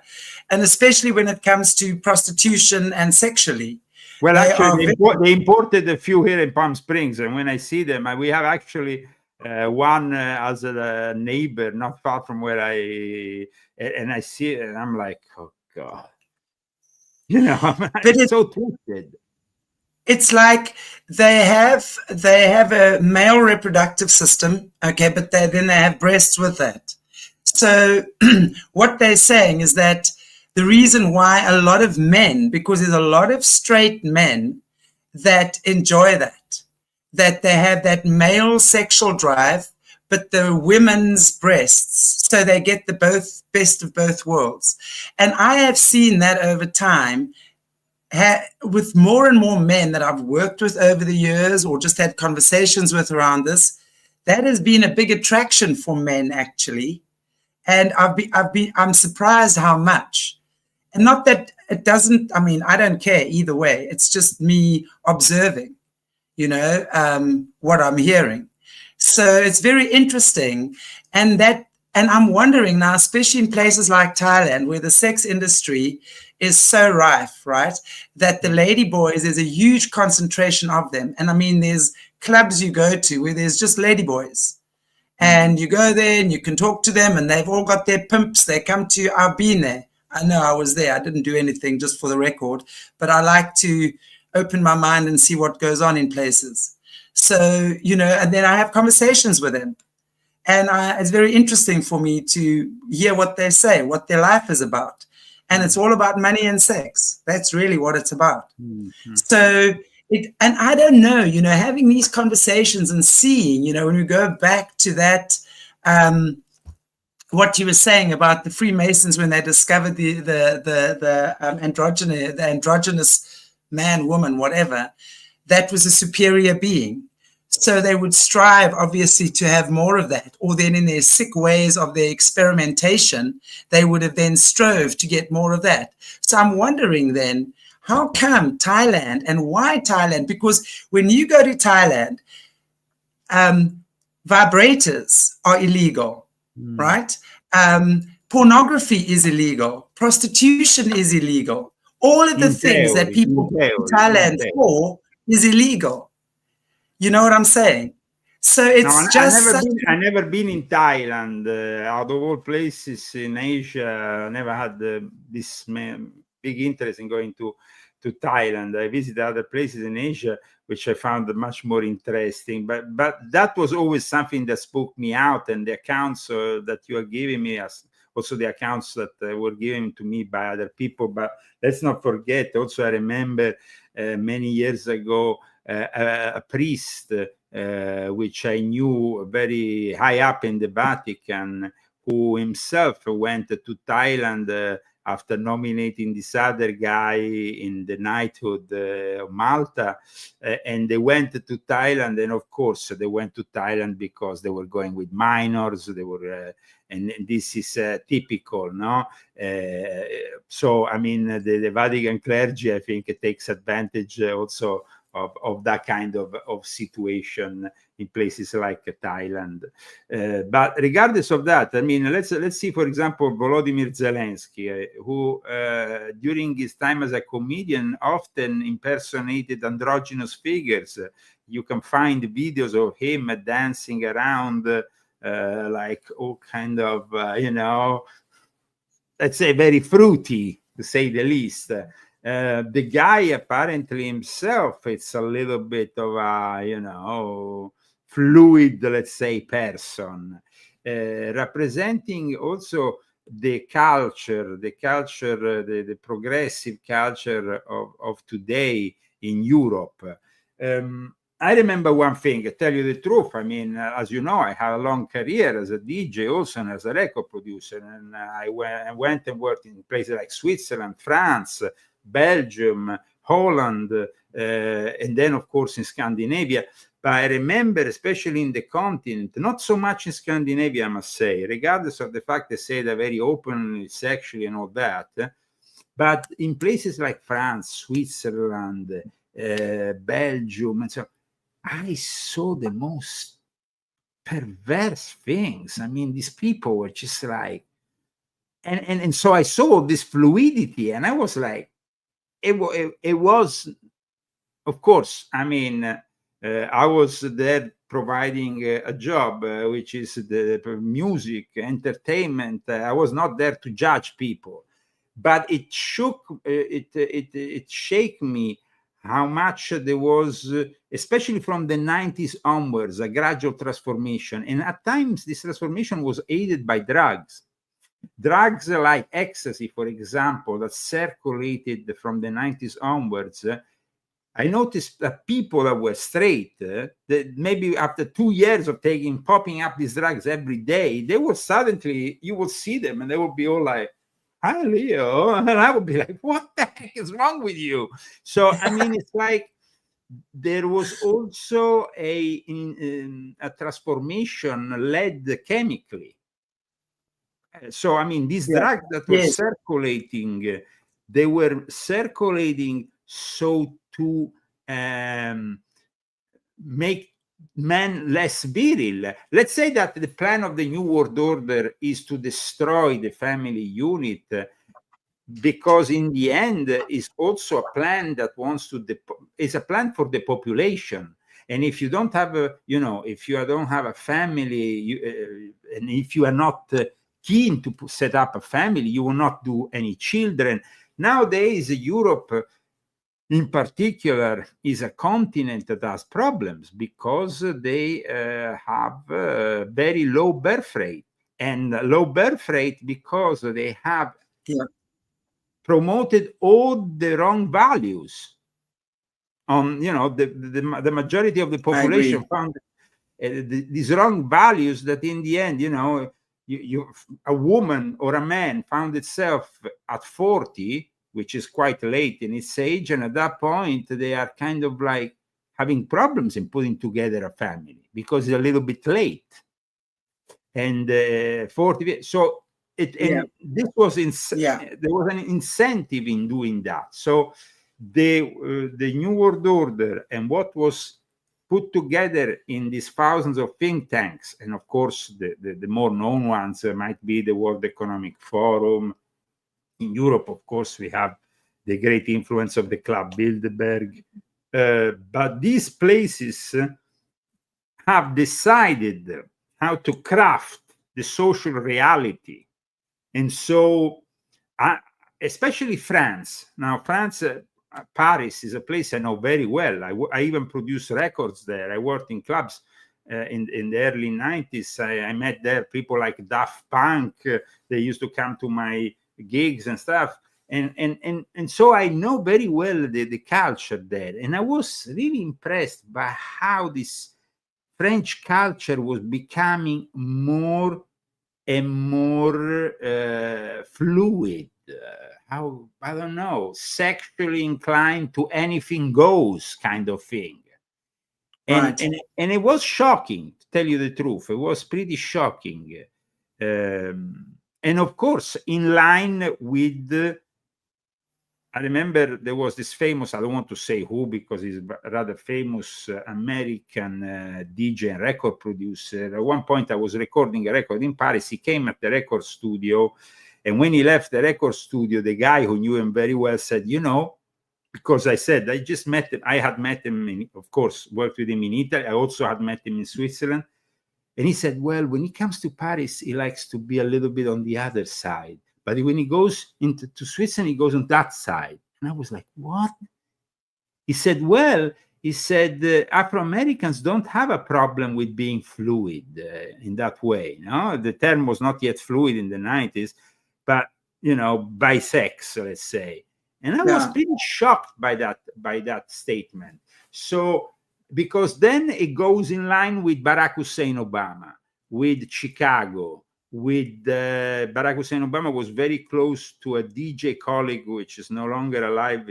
And especially when it comes to prostitution and sexually. Well, actually, they imported a few here in Palm Springs, and when I see them, we have actually one as a neighbor not far from where I see it, and I'm like, oh God, you know, but it's so twisted. It's like they have a male reproductive system, okay, but then they have breasts with that. So what they're saying is that the reason why a lot of men, because there's a lot of straight men that enjoy that they have that male sexual drive, but the women's breasts, so they get the best of both worlds. And I have seen that over time with more and more men that I've worked with over the years, or just had conversations with around this. That has been a big attraction for men, actually. And I'm surprised how much. And not that it doesn't, I mean, I don't care either way. It's just me observing, what I'm hearing. So it's very interesting. And I'm wondering now, especially in places like Thailand, where the sex industry is so rife, right? That the lady boys, there's a huge concentration of them. And I mean, there's clubs you go to where there's just lady boys. And you go there and you can talk to them, and they've all got their pimps. They come to you. I've been there. I know I was there. I didn't do anything, just for the record, but I like to open my mind and see what goes on in places. So, and then I have conversations with them, and it's very interesting for me to hear what they say, what their life is about. And it's all about money and sex. That's really what it's about. So, and I don't know, having these conversations and seeing, when we go back to that, what you were saying about the Freemasons when they discovered the androgynous man, woman, whatever, that was a superior being. So they would strive, obviously, to have more of that. Or then in their sick ways of their experimentation, they would have then strove to get more of that. So I'm wondering then, how come Thailand, and why Thailand? Because when you go to Thailand, vibrators are illegal. Right? Pornography is illegal. Prostitution is illegal. All of the things that people in Thailand for is illegal. You know what I'm saying? So it's I've never been in Thailand. Out of all places in Asia, I never had this big interest in going to Thailand. I visited other places in Asia which I found much more interesting. But that was always something that spoke me out, and the accounts that you are giving me, as also the accounts that were given to me by other people. But let's not forget, also I remember many years ago, a priest, which I knew very high up in the Vatican, who himself went to Thailand after nominating this other guy in the knighthood of Malta, and they went to Thailand, and of course they went to Thailand because they were going with minors. They were, and this is typical, no? So I mean, the Vatican clergy, I think, it takes advantage also of that kind of situation in places like Thailand. But regardless of that, I mean, let's see, for example, Volodymyr Zelensky, who during his time as a comedian often impersonated androgynous figures. You can find videos of him dancing around like all kind of, let's say, very fruity, to say the least. The guy apparently himself, it's a little bit of a, fluid, let's say, person, representing also the culture, the progressive culture of today in Europe. I remember one thing, I tell you the truth. I mean, as you know, I had a long career as a DJ, also, and as a record producer. And I went and worked in places like Switzerland, France, Belgium, Holland, and then, of course, in Scandinavia. But I remember, especially in the continent, not so much in Scandinavia, I must say, regardless of the fact they say they're very open sexually and all that. But in places like France, Switzerland, Belgium, and so I saw the most perverse things. I mean, these people were just like, and so I saw this fluidity, and I was like, it was, of course, I mean, I was there providing a job, which is the music, entertainment. I was not there to judge people, but it shook, it shake me how much there was, especially from the 90s onwards, a gradual transformation. And at times, this transformation was aided by drugs. Drugs like ecstasy, for example, that circulated from the 90s onwards. I noticed that people that were straight, that maybe after 2 years of popping up these drugs every day, they will suddenly, you will see them and they will be all like, "Hi, Leo." And I would be like, "What the heck is wrong with you?" So, I mean, it's like there was also a transformation led chemically. So, I mean, these drugs that were circulating, they were circulating so to make men less virile. Let's say that the plan of the New World Order is to destroy the family unit, because in the end is also a plan that wants to is a plan for the population. And if you don't have if you don't have a family, and if you are not keen to set up a family, you will not do any children. Nowadays, Europe in particular is a continent that has problems because they have very low birth rate, and low birth rate because they have promoted all the wrong values. The majority of the population found these wrong values that in the end, a woman or a man found itself at 40, which is quite late in its age, and at that point they are kind of like having problems in putting together a family because it's a little bit late. And 40, so this was there was an incentive in doing that. So the New World Order and what was put together in these thousands of think tanks, and of course the more known ones might be the World Economic Forum. In Europe, of course, we have the great influence of the Club Bilderberg. But these places have decided how to craft the social reality. And so, especially France. Now, France, Paris is a place I know very well. I even produced records there. I worked in clubs in the early 90s. I met there people like Daft Punk. They used to come to my gigs and stuff. And so I know very well the culture there. And I was really impressed by how this French culture was becoming more and more fluid. How, I don't know, sexually inclined to anything goes kind of thing. And, Right. and it was shocking, to tell you the truth. It was pretty shocking. And of course, in line with, I remember there was this famous, I don't want to say who because he's a rather famous American DJ and record producer. At one point, I was recording a record in Paris. He came at the record studio. And when he left the record studio, the guy who knew him very well said, you know, because I said, I just met him. I had met him, of course, worked with him in Italy. I also had met him in Switzerland. And he said, well, when he comes to Paris, he likes to be a little bit on the other side. But when he goes into Switzerland, he goes on that side. And I was like, what? He said, well, Afro-Americans don't have a problem with being fluid in that way. No, the term was not yet fluid in the 90s, but, you know, bisex, let's say. And I was pretty shocked by that statement. So, because then it goes in line with Barack Hussein Obama, with Chicago, with Barack Hussein Obama was very close to a DJ colleague, which is no longer alive. It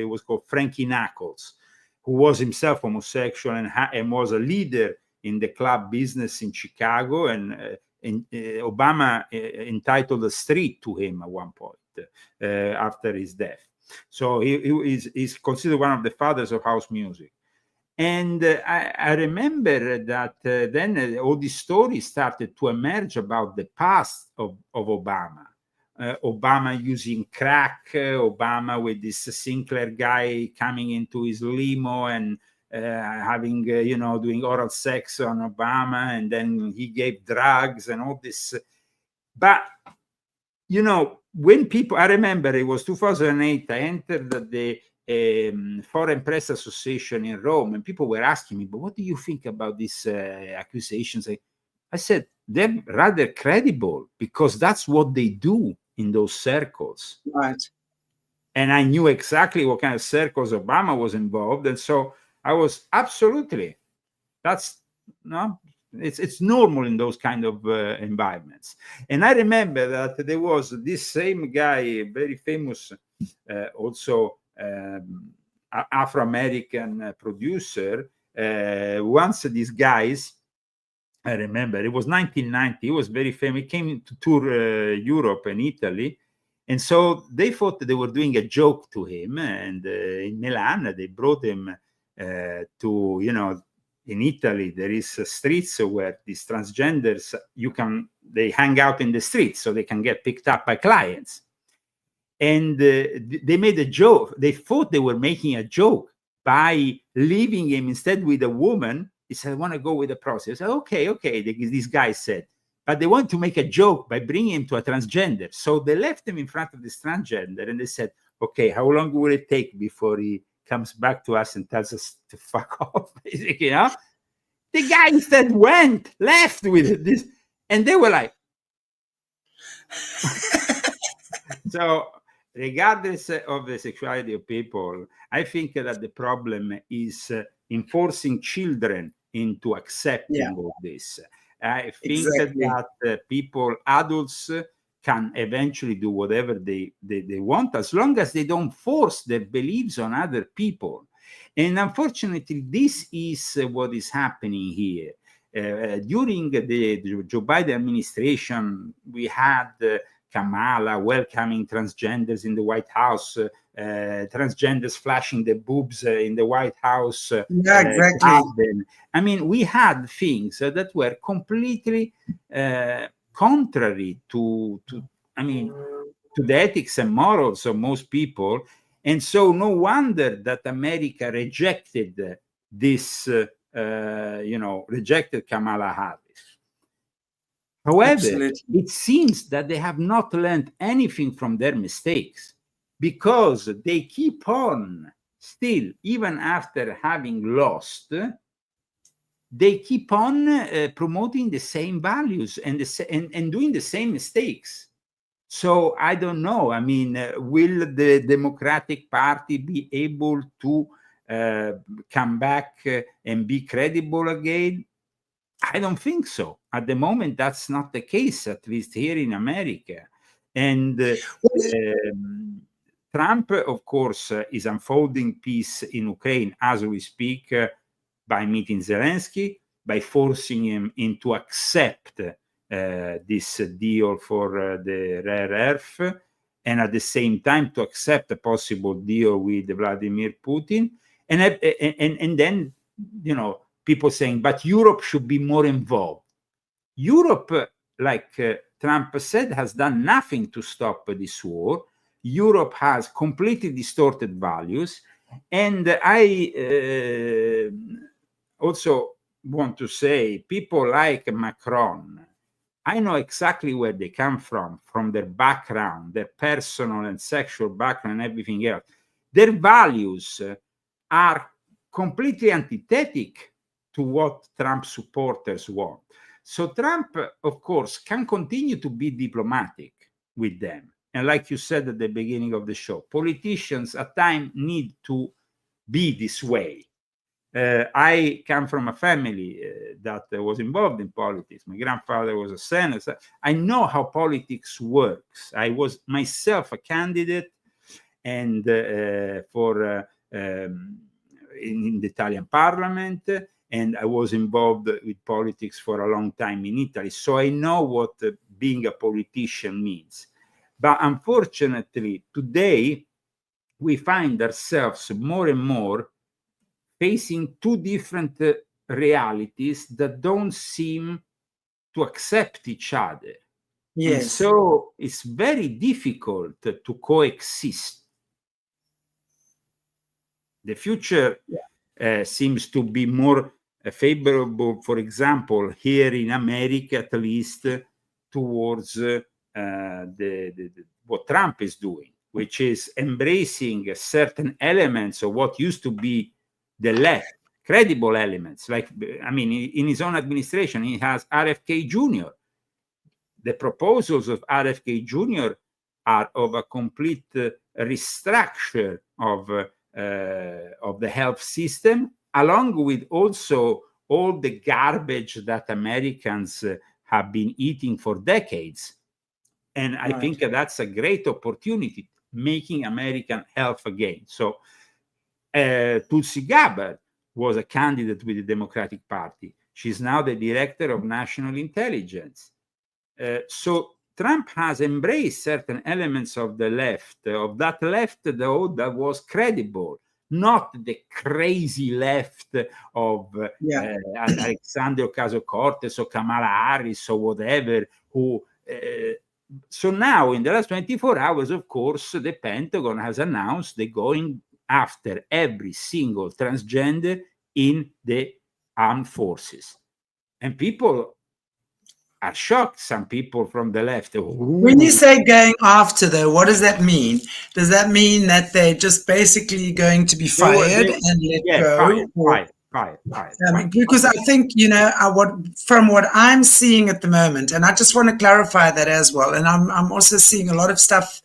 was called Frankie Knuckles, who was himself homosexual and was a leader in the club business in Chicago. And Obama entitled a street to him at one point after his death. So he's considered one of the fathers of house music. And I remember that then all these stories started to emerge about the past of Obama. Obama using crack, Obama with this Sinclair guy coming into his limo and having, doing oral sex on Obama. And then he gave drugs and all this. But, when people, I remember it was 2008, I entered the Foreign Press Association in Rome, and people were asking me, but what do you think about these accusations? I said, they're rather credible because that's what they do in those circles. Right. And I knew exactly what kind of circles Obama was involved. And so I was absolutely, it's normal in those kind of environments. And I remember that there was this same guy, very famous, also Afro-American producer. Once these guys, I remember it was 1990, he was very famous. He came to tour Europe and Italy. And so they thought that they were doing a joke to him. And in Milan, they brought him to, in Italy, there is streets where these transgenders, they hang out in the streets so they can get picked up by clients. And they made a joke. They thought they were making a joke by leaving him instead with a woman. He said, I want to go with the process. Okay. This guy said, but they want to make a joke by bringing him to a transgender. So they left him in front of this transgender and they said, okay, how long will it take before he comes back to us and tells us to fuck off, basically, The guy instead left with this, and they were like, so regardless of the sexuality of people, I think that the problem is enforcing children into accepting all this. I think that people, adults, can eventually do whatever they want, as long as they don't force their beliefs on other people. And unfortunately, this is what is happening here. During the Joe Biden administration, we had Kamala welcoming transgenders in the White House, transgenders flashing the boobs in the White House. Yeah, exactly. I mean, we had things that were completely contrary to the ethics and morals of most people. And so no wonder that America rejected this, rejected Kamala Harris. However, it seems that they have not learned anything from their mistakes. because they keep on still, even after having lost, they keep on promoting the same values and doing the same mistakes. So I don't know. I mean, will the Democratic Party be able to come back and be credible again? I don't think so. At the moment, that's not the case, at least here in America. And Trump, of course, is unfolding peace in Ukraine as we speak by meeting Zelensky, by forcing him into accept this deal for the rare earth, and at the same time to accept a possible deal with Vladimir Putin. And then, you know, people saying, but Europe should be more involved. Europe, like Trump said, has done nothing to stop this war. Europe has completely distorted values. And I also want to say, people like Macron, I know exactly where they come from their background, their personal and sexual background, and everything else. Their values are completely antithetic to what Trump supporters want. So Trump, of course, can continue to be diplomatic with them. And like you said at the beginning of the show, politicians at times need to be this way. I come from a family that was involved in politics. My grandfather was a senator. I know how politics works. I was myself a candidate and for in the Italian parliament, and I was involved with politics for a long time in Italy. So I know what being a politician means. But unfortunately, today, we find ourselves more and more facing two different realities that don't seem to accept each other. Yes. And so it's very difficult to coexist. The future seems to be more favorable, for example, here in America, at least, towards what Trump is doing, which is embracing certain elements of what used to be the left, credible elements. Like, I mean, in his own administration, he has RFK Jr. The proposals of RFK Jr. are of a complete restructure of the health system, along with also all the garbage that Americans have been eating for decades. And I think that's a great opportunity, making American health again. So Tulsi Gabbard was a candidate with the Democratic Party. She's now the director of national intelligence. So Trump has embraced certain elements of the left, of that left, though, that was credible, not the crazy left of Alexandria Ocasio-Cortez or Kamala Harris or whatever, who... so now, in the last 24 hours, of course, the Pentagon has announced they're going after every single transgender in the armed forces. And people are shocked, some people from the left. When you say going after, though, what does that mean? Does that mean that they're just basically going to be fired and let go? Fired. Because I think, you know, from what I'm seeing at the moment, and I just want to clarify that as well, and I'm also seeing a lot of stuff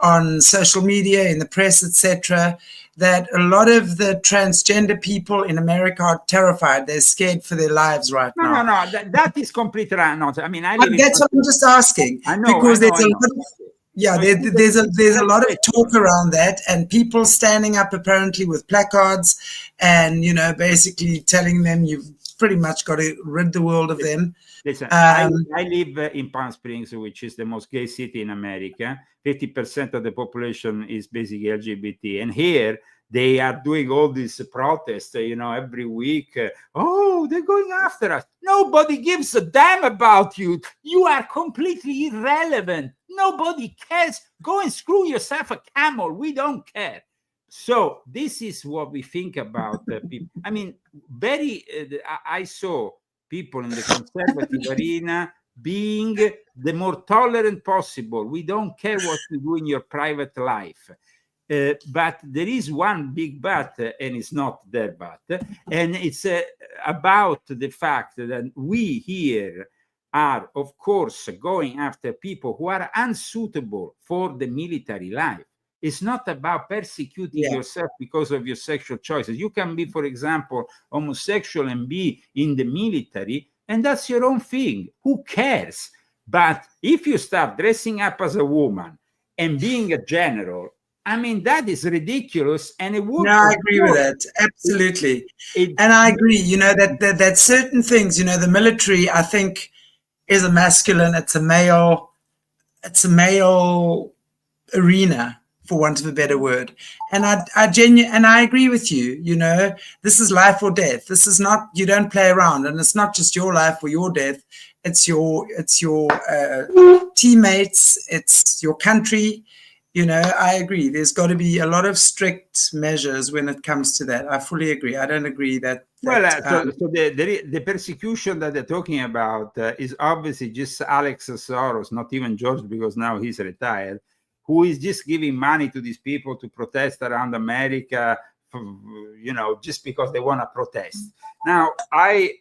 on social media, in the press, etc., that a lot of the transgender people in America are terrified. They're scared for their lives right now. No. That is completely nonsense. I mean, that's what I'm just asking. I know, because there's a lot of, there's a lot of talk around that, and people standing up apparently with placards and, you know, basically telling them you've pretty much got to rid the world of them. Listen, I live in Palm Springs, which is the most gay city in America. 50% of the population is basically LGBT. And here they are doing all these protests, you know, every week. Oh, they're going after us. Nobody gives a damn about you. You are completely irrelevant. Nobody cares. Go and screw yourself a camel. We don't care. So this is what we think about people. I mean, I saw people in the conservative arena being the more tolerant possible. We don't care what you do in your private life. But there is one big but, and it's not their but, and it's about the fact that we here are, of course, going after people who are unsuitable for the military life. It's not about persecuting yourself because of your sexual choices. You can be, for example, homosexual and be in the military, and that's your own thing. Who cares? But if you start dressing up as a woman and being a general, I mean, that is ridiculous. And it would. No, I agree with that. Absolutely. And I agree, you know, that certain things, you know, the military, I think, is a masculine, it's a male arena, for want of a better word. And I agree with you, you know, this is life or death. This is not, you don't play around, and it's not just your life or your death. It's your teammates, it's your country. You know, I agree. There's got to be a lot of strict measures when it comes to that. I fully agree. I don't agree that. So the persecution that they're talking about is obviously just Alex Soros, not even George, because now he's retired, who is just giving money to these people to protest around America, you know, just because they want to protest. Now, I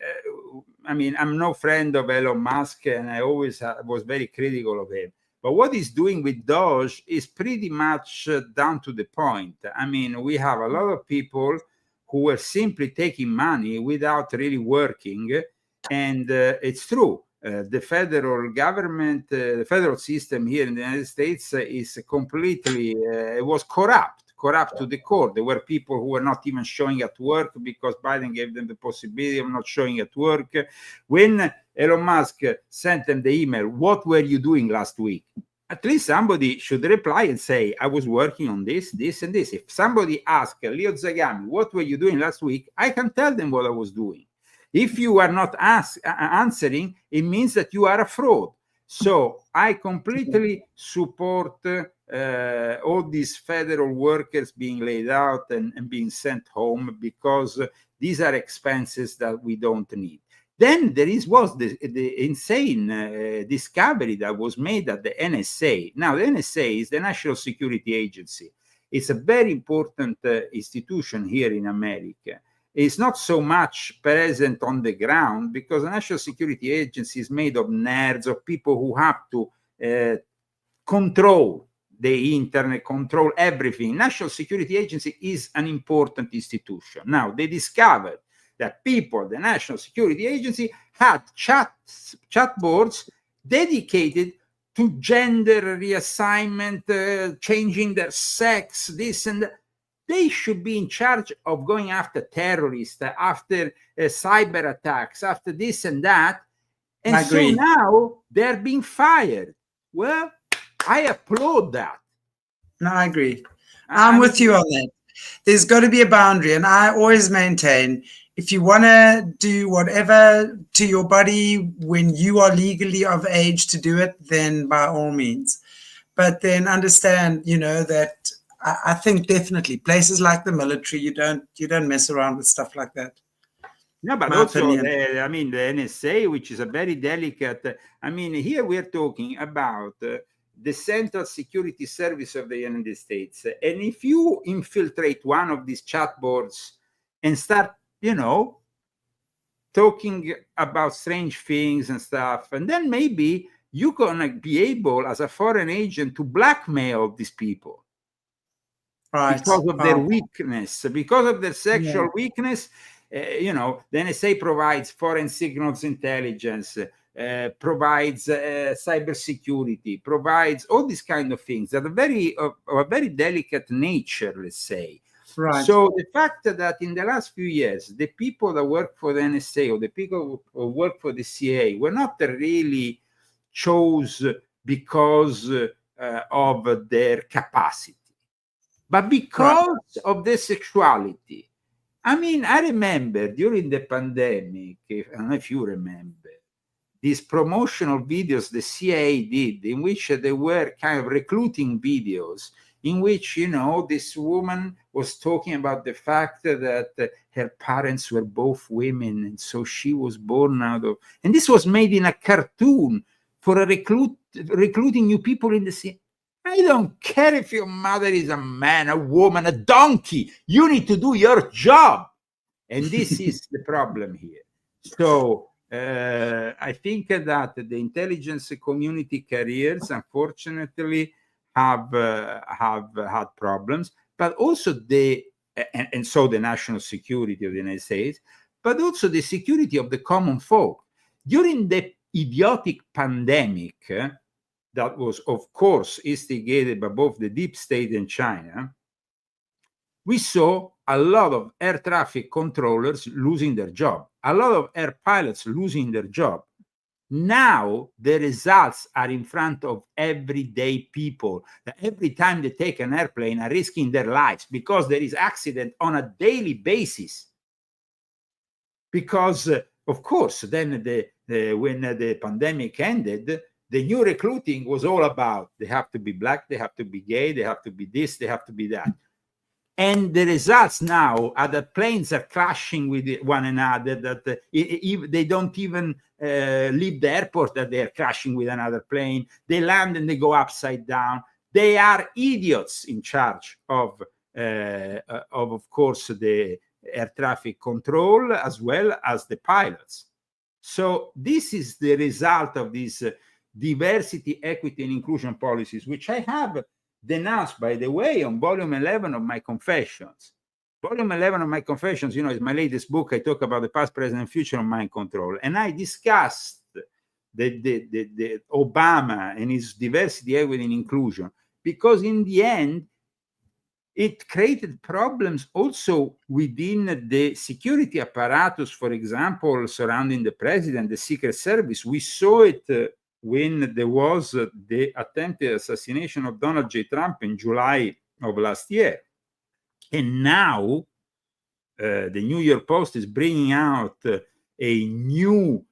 mean, I'm no friend of Elon Musk, and I always was very critical of him. But what he's doing with Doge is pretty much down to the point. I mean, we have a lot of people who were simply taking money without really working. And it's true. The federal government, the federal system here in the United States is completely, it was corrupt to the core. There were people who were not even showing at work because Biden gave them the possibility of not showing at work. When Elon Musk sent them the email, what were you doing last week? At least somebody should reply and say, I was working on this, this, and this. If somebody asks Leo Zagami, what were you doing last week? I can tell them what I was doing. If you are not answering, it means that you are a fraud. So I completely support all these federal workers being laid out and being sent home, because these are expenses that we don't need. Then there was the insane discovery that was made at the NSA. Now, the NSA is the National Security Agency. It's a very important institution here in America. It's not so much present on the ground because the National Security Agency is made of nerds, of people who have to control the internet, control everything. National Security Agency is an important institution. Now, they discovered that people, the National Security Agency, had chat boards dedicated to gender reassignment, changing their sex, this and that. They should be in charge of going after terrorists, after cyber attacks, after this and that. And so now they're being fired. Well, I applaud that. No, I agree. I'm with you on that. There's got to be a boundary. And I always maintain, if you want to do whatever to your body when you are legally of age to do it, then by all means. But then understand, you know, that I think definitely places like the military, you don't mess around with stuff like that. No, but also, the NSA, which is a very delicate, here we're talking about the Central Security Service of the United States. And if you infiltrate one of these chat boards and start, you know, talking about strange things and stuff, and then maybe you're going to be able, as a foreign agent, to blackmail these people. Right. Because of their weakness, because of their sexual weakness, you know, the NSA provides foreign signals intelligence, provides cybersecurity, provides all these kind of things that are a very delicate nature, let's say. Right. So the fact that in the last few years, the people that work for the NSA or the people who work for the CIA were not really chose because of their capacity, but because of their sexuality. I remember during the pandemic, I don't know if you remember, these promotional videos the CIA did in which they were kind of recruiting videos in which, this woman was talking about the fact that her parents were both women, and so she was born out of, and this was made in a cartoon for recruiting new people in the city. I don't care if your mother is a man, a woman, a donkey. You need to do your job. And this is the problem here. So I think that the intelligence community careers, unfortunately, have had problems, but also and so the national security of the United States, but also the security of the common folk. During the idiotic pandemic, that was, of course, instigated by both the deep state and China, we saw a lot of air traffic controllers losing their job, a lot of air pilots losing their job. Now the results are in front of everyday people. Every time they take an airplane are risking their lives because there is accident on a daily basis. Because, of course, then when the pandemic ended, the new recruiting was all about they have to be black, they have to be gay, they have to be this, they have to be that. And the results now are that planes are crashing with one another, that they don't even leave the airport, that they are crashing with another plane. They land and they go upside down. They are idiots in charge of course, the air traffic control as well as the pilots. So this is the result of these diversity, equity, and inclusion policies, which I have denounced, by the way, on volume 11 of my Confessions. Volume 11 of my Confessions, is my latest book. I talk about the past, present, and future of mind control. And I discussed the Obama and his diversity, equity, and inclusion, because in the end, it created problems also within the security apparatus, for example, surrounding the president, the Secret Service. We saw it when there was the attempted assassination of Donald J. Trump in July of last year. And now the New York Post is bringing out a new,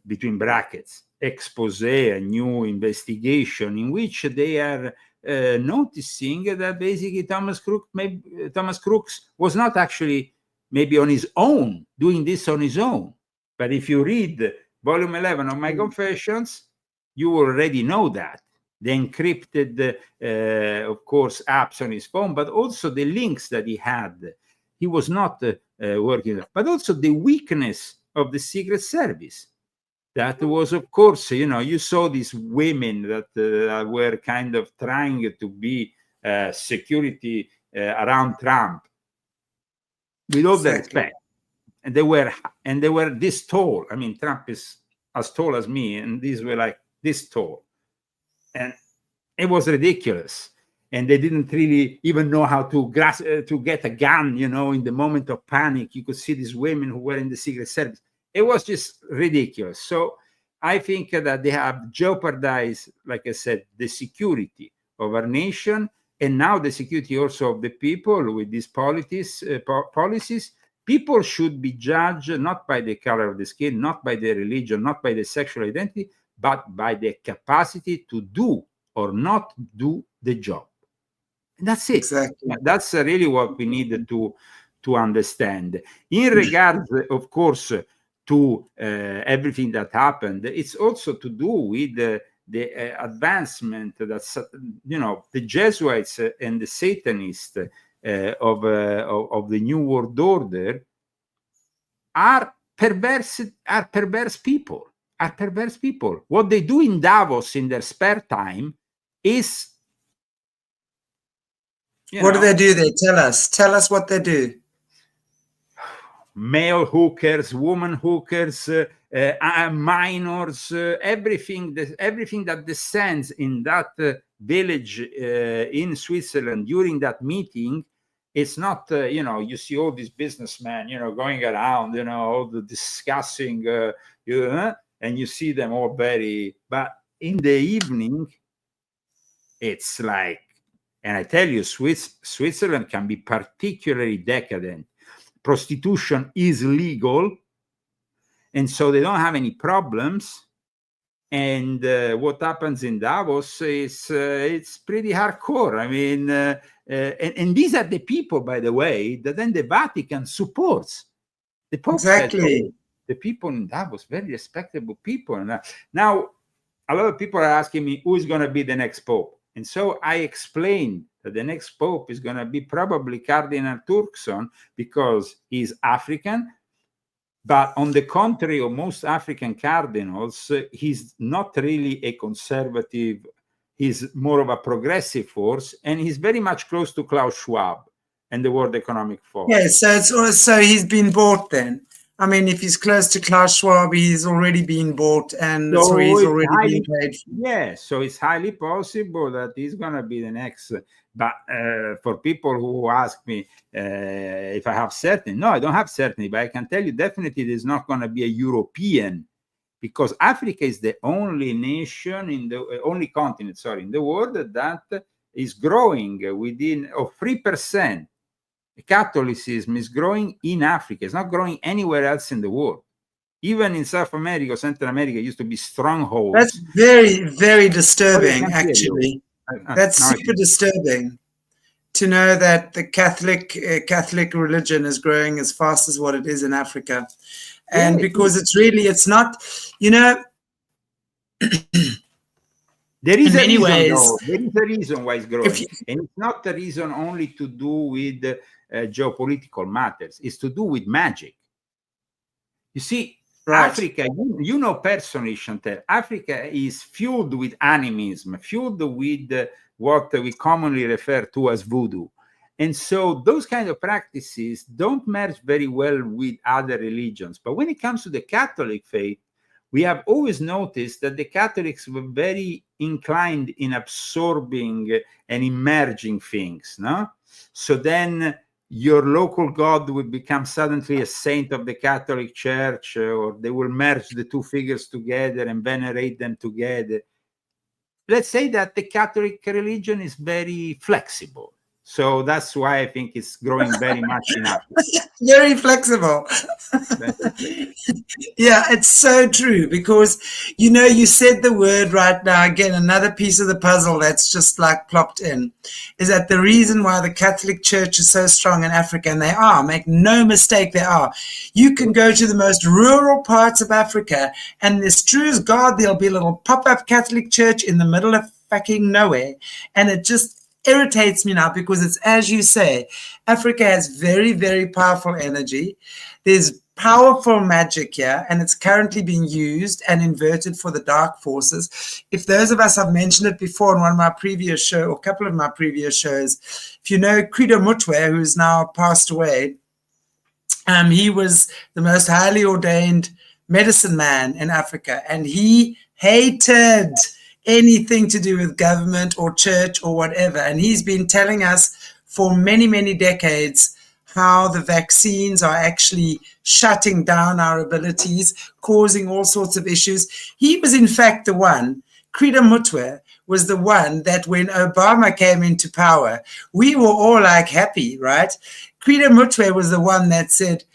between brackets, expose, a new investigation in which they are noticing that basically Thomas Crooks was not actually maybe on his own, doing this on his own. But if you read volume 11 of my Confessions, you already know that. The encrypted, of course, apps on his phone, but also the links that he had. He was not working, but also the weakness of the Secret Service. That was, of course, you saw these women that were kind of trying to be security around Trump, with all the respect. And they were this tall. I mean, Trump is as tall as me, and these were like this tall. And it was ridiculous. And they didn't really even know how to get a gun, in the moment of panic. You could see these women who were in the Secret Service. It was just ridiculous. So I think that they have jeopardized, like I said, the security of our nation, and now the security also of the people with these policies. People should be judged not by the color of the skin, not by their religion, not by their sexual identity, but by their capacity to do or not do the job. And that's it. Exactly. That's really what we need to understand. In regards, of course, to everything that happened, it's also to do with the advancement that the Jesuits and the Satanists of the New World Order are perverse people. What they do in Davos in their spare time is. What do they do there? Tell us what they do. Male hookers, woman hookers, minors, everything that descends in that village in Switzerland during that meeting. It's not, you see all these businessmen, going around, all the discussing, and you see them all but in the evening, it's like, and I tell you, Switzerland can be particularly decadent. Prostitution is legal, and so they don't have any problems. And what happens in Davos is it's pretty hardcore. I mean, and these are the people, by the way, that then the Vatican supports. The Pope Exactly. said, oh, the people in Davos, very respectable people. And now, a lot of people are asking me, who is going to be the next Pope? And so I explained that the next Pope is going to be probably Cardinal Turkson, because he's African. But on the contrary of most African cardinals, he's not really a conservative. He's more of a progressive force, and he's very much close to Klaus Schwab and the World Economic Forum. Yeah, so it's also he's been bought then. I mean, if he's close to Klaus Schwab, he's already been bought, and so he's already been paid for. Yeah, so it's highly possible that he's going to be the next. But for people who ask me if I have certainty, no, I don't have certainty, but I can tell you definitely there's not going to be a European, because Africa is the only nation only continent, in the world that is growing within 3%. Catholicism is growing in Africa. It's not growing anywhere else in the world. Even in South America, Central America used to be strongholds. That's very, very disturbing, actually. That's super disturbing to know that the Catholic religion is growing as fast as what it is in Africa. And because it's not, there is in many ways, there is a reason why it's growing. And it's not a reason only to do with geopolitical matters. It's to do with magic. You see, right. Africa, you know personally, Chantelle, Africa is fueled with animism, fueled with what we commonly refer to as voodoo. And so those kind of practices don't merge very well with other religions. But when it comes to the Catholic faith, we have always noticed that the Catholics were very inclined in absorbing and emerging things, no? So then your local god would become suddenly a saint of the Catholic Church, or they will merge the two figures together and venerate them together. Let's say that the Catholic religion is very flexible. So that's why I think it's growing very much in Africa. Very flexible. Yeah, it's so true, because, you said the word right now, again, another piece of the puzzle that's just like plopped in, is that the reason why the Catholic Church is so strong in Africa, and they are, make no mistake, they are. You can go to the most rural parts of Africa, and as true as God, there'll be a little pop-up Catholic church in the middle of fucking nowhere, and it just irritates me now, because it's, as you say, Africa has very, very powerful energy. There's powerful magic here, and it's currently being used and inverted for the dark forces. If those of us, I've mentioned it before in one of my previous shows, or a couple of my previous shows, if you know Credo Mutwe, who's now passed away, he was the most highly ordained medicine man in Africa, and he hated anything to do with government or church or whatever. And he's been telling us for many, many decades how the vaccines are actually shutting down our abilities, causing all sorts of issues. He was, in fact, the one, Credo Mutwe was the one that when Obama came into power, we were all like happy, right? Credo Mutwe was the one that said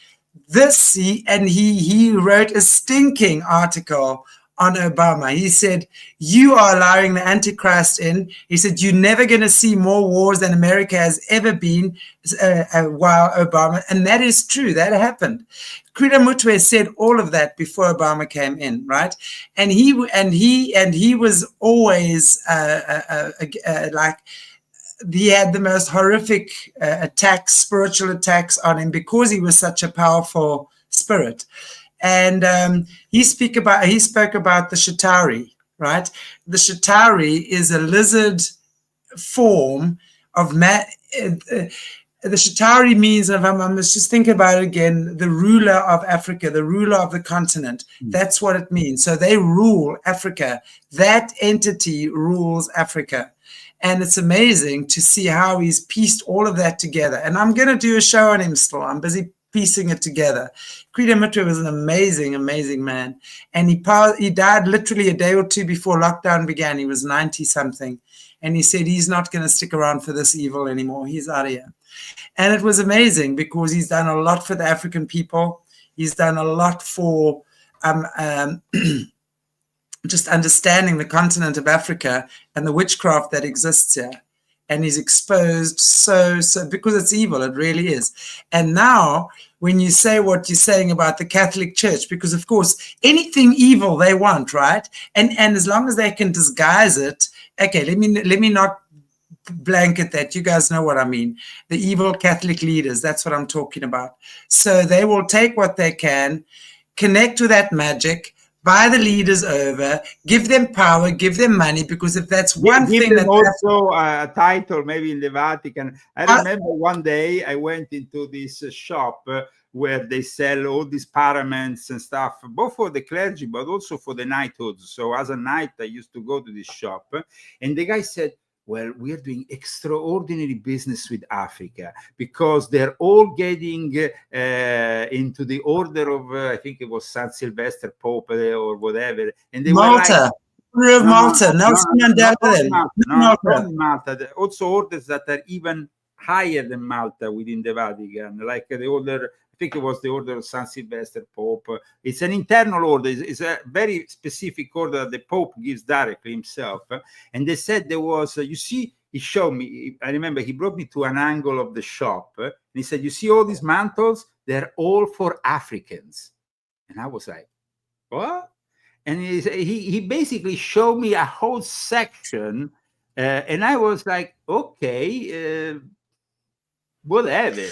this, he wrote a stinking article on Obama. He said, you are allowing the Antichrist in. He said, you're never going to see more wars than America has ever been while Obama. And that is true. That happened. Credo Mutwe said all of that before Obama came in, right? And he was always like, he had the most horrific attacks, spiritual attacks on him, because he was such a powerful spirit. And he spoke about the Shatari, right? The Shatari is a lizard form of the Shatari means, I must just think about it again, the ruler of Africa, the ruler of the continent. That's what it means. So they rule Africa. That entity rules Africa. And it's amazing to see how he's pieced all of that together. And I'm going to do a show on him still. I'm busy piecing it together. Credo Mutwe was an amazing, amazing man. And he died literally a day or two before lockdown began. He was 90-something. And he said he's not going to stick around for this evil anymore. He's out of here. And it was amazing, because he's done a lot for the African people. He's done a lot for just understanding the continent of Africa and the witchcraft that exists here. And he's exposed so because it's evil, it really is. And now when you say what you're saying about the Catholic Church, because of course anything evil they want, right? And as long as they can disguise it, okay, let me not blanket that. You guys know what I mean. The evil Catholic leaders, that's what I'm talking about. So they will take what they can, connect with that magic, buy the leaders over, give them power, give them money, because if that's one give thing them that also a title, maybe in the Vatican. I remember one day I went into this shop where they sell all these paraments and stuff, both for the clergy, but also for the knighthoods. So as a knight, I used to go to this shop, and the guy said, well, we are doing extraordinary business with Africa because they're all getting into the order of, I think it was San Sylvester Pope or whatever. And they Malta. were like, Malta. Nelson Mandela. Not Malta. Also orders that are even higher than Malta within the Vatican, like the order, I think it was the order of San Sylvester Pope. It's an internal order. It's a very specific order that the Pope gives directly himself. And they said there was, you see, he showed me, I remember he brought me to an angle of the shop. And he said, you see all these mantles? They're all for Africans. And I was like, what? And he basically showed me a whole section. And I was like, okay, whatever.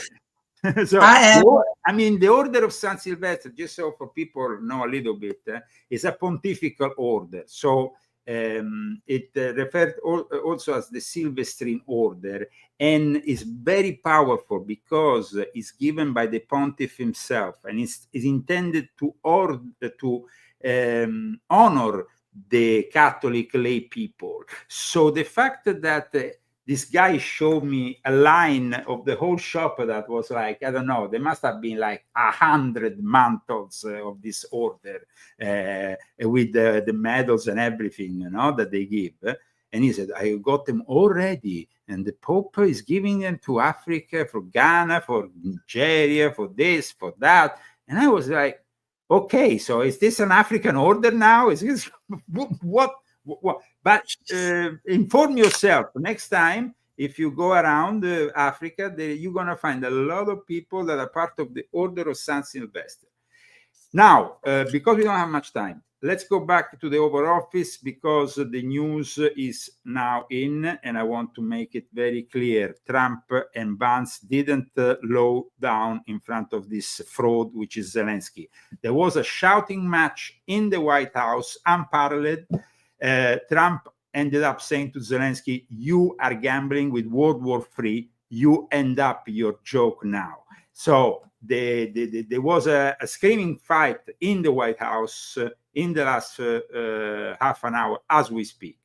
So I mean, the order of San Sylvester, just so for people know a little bit, is a pontifical order. So it referred also as the Silvestrine order, and is very powerful because it's given by the pontiff himself, and is intended to honor the Catholic lay people. So the fact that this guy showed me a line of the whole shop that was like, I don't know, there must have been like 100 mantles of this order with the medals and everything, you know, that they give. And he said, I got them already. And the Pope is giving them to Africa, for Ghana, for Nigeria, for this, for that. And I was like, okay, so is this an African order now? Is this what? But inform yourself next time. If you go around Africa, you're going to find a lot of people that are part of the Order of San Sylvester. Now, because we don't have much time, let's go back to the Oval Office, because the news is now in, and I want to make it very clear. Trump and Vance didn't low down in front of this fraud, which is Zelensky. There was a shouting match in the White House, unparalleled. Trump ended up saying to Zelensky, you are gambling with World War III. You end up your joke now. So there was a screaming fight in the White House in the last half an hour as we speak.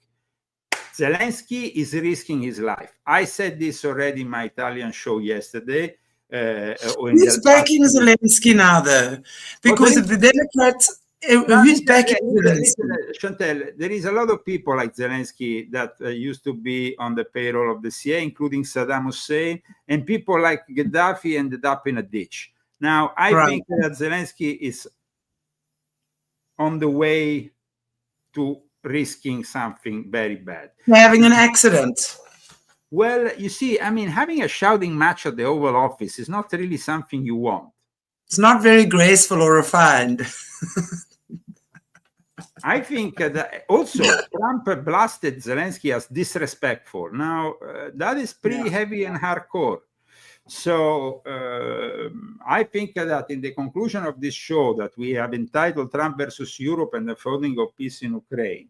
Zelensky is risking his life. I said this already in my Italian show yesterday. Who's backing Zelensky now, though? Because if the Democrats... Who's backing Zelensky? Chantelle, there is a lot of people like Zelensky that used to be on the payroll of the CIA, including Saddam Hussein, and people like Gaddafi ended up in a ditch. Now, I think that Zelensky is on the way to risking something very bad. Having an accident. Well, you see, I mean, having a shouting match at the Oval Office is not really something you want. It's not very graceful or refined. I think that also Trump blasted Zelensky as disrespectful. Now, that is pretty heavy and hardcore. So I think that in the conclusion of this show that we have entitled Trump versus Europe and the Founding of Peace in Ukraine,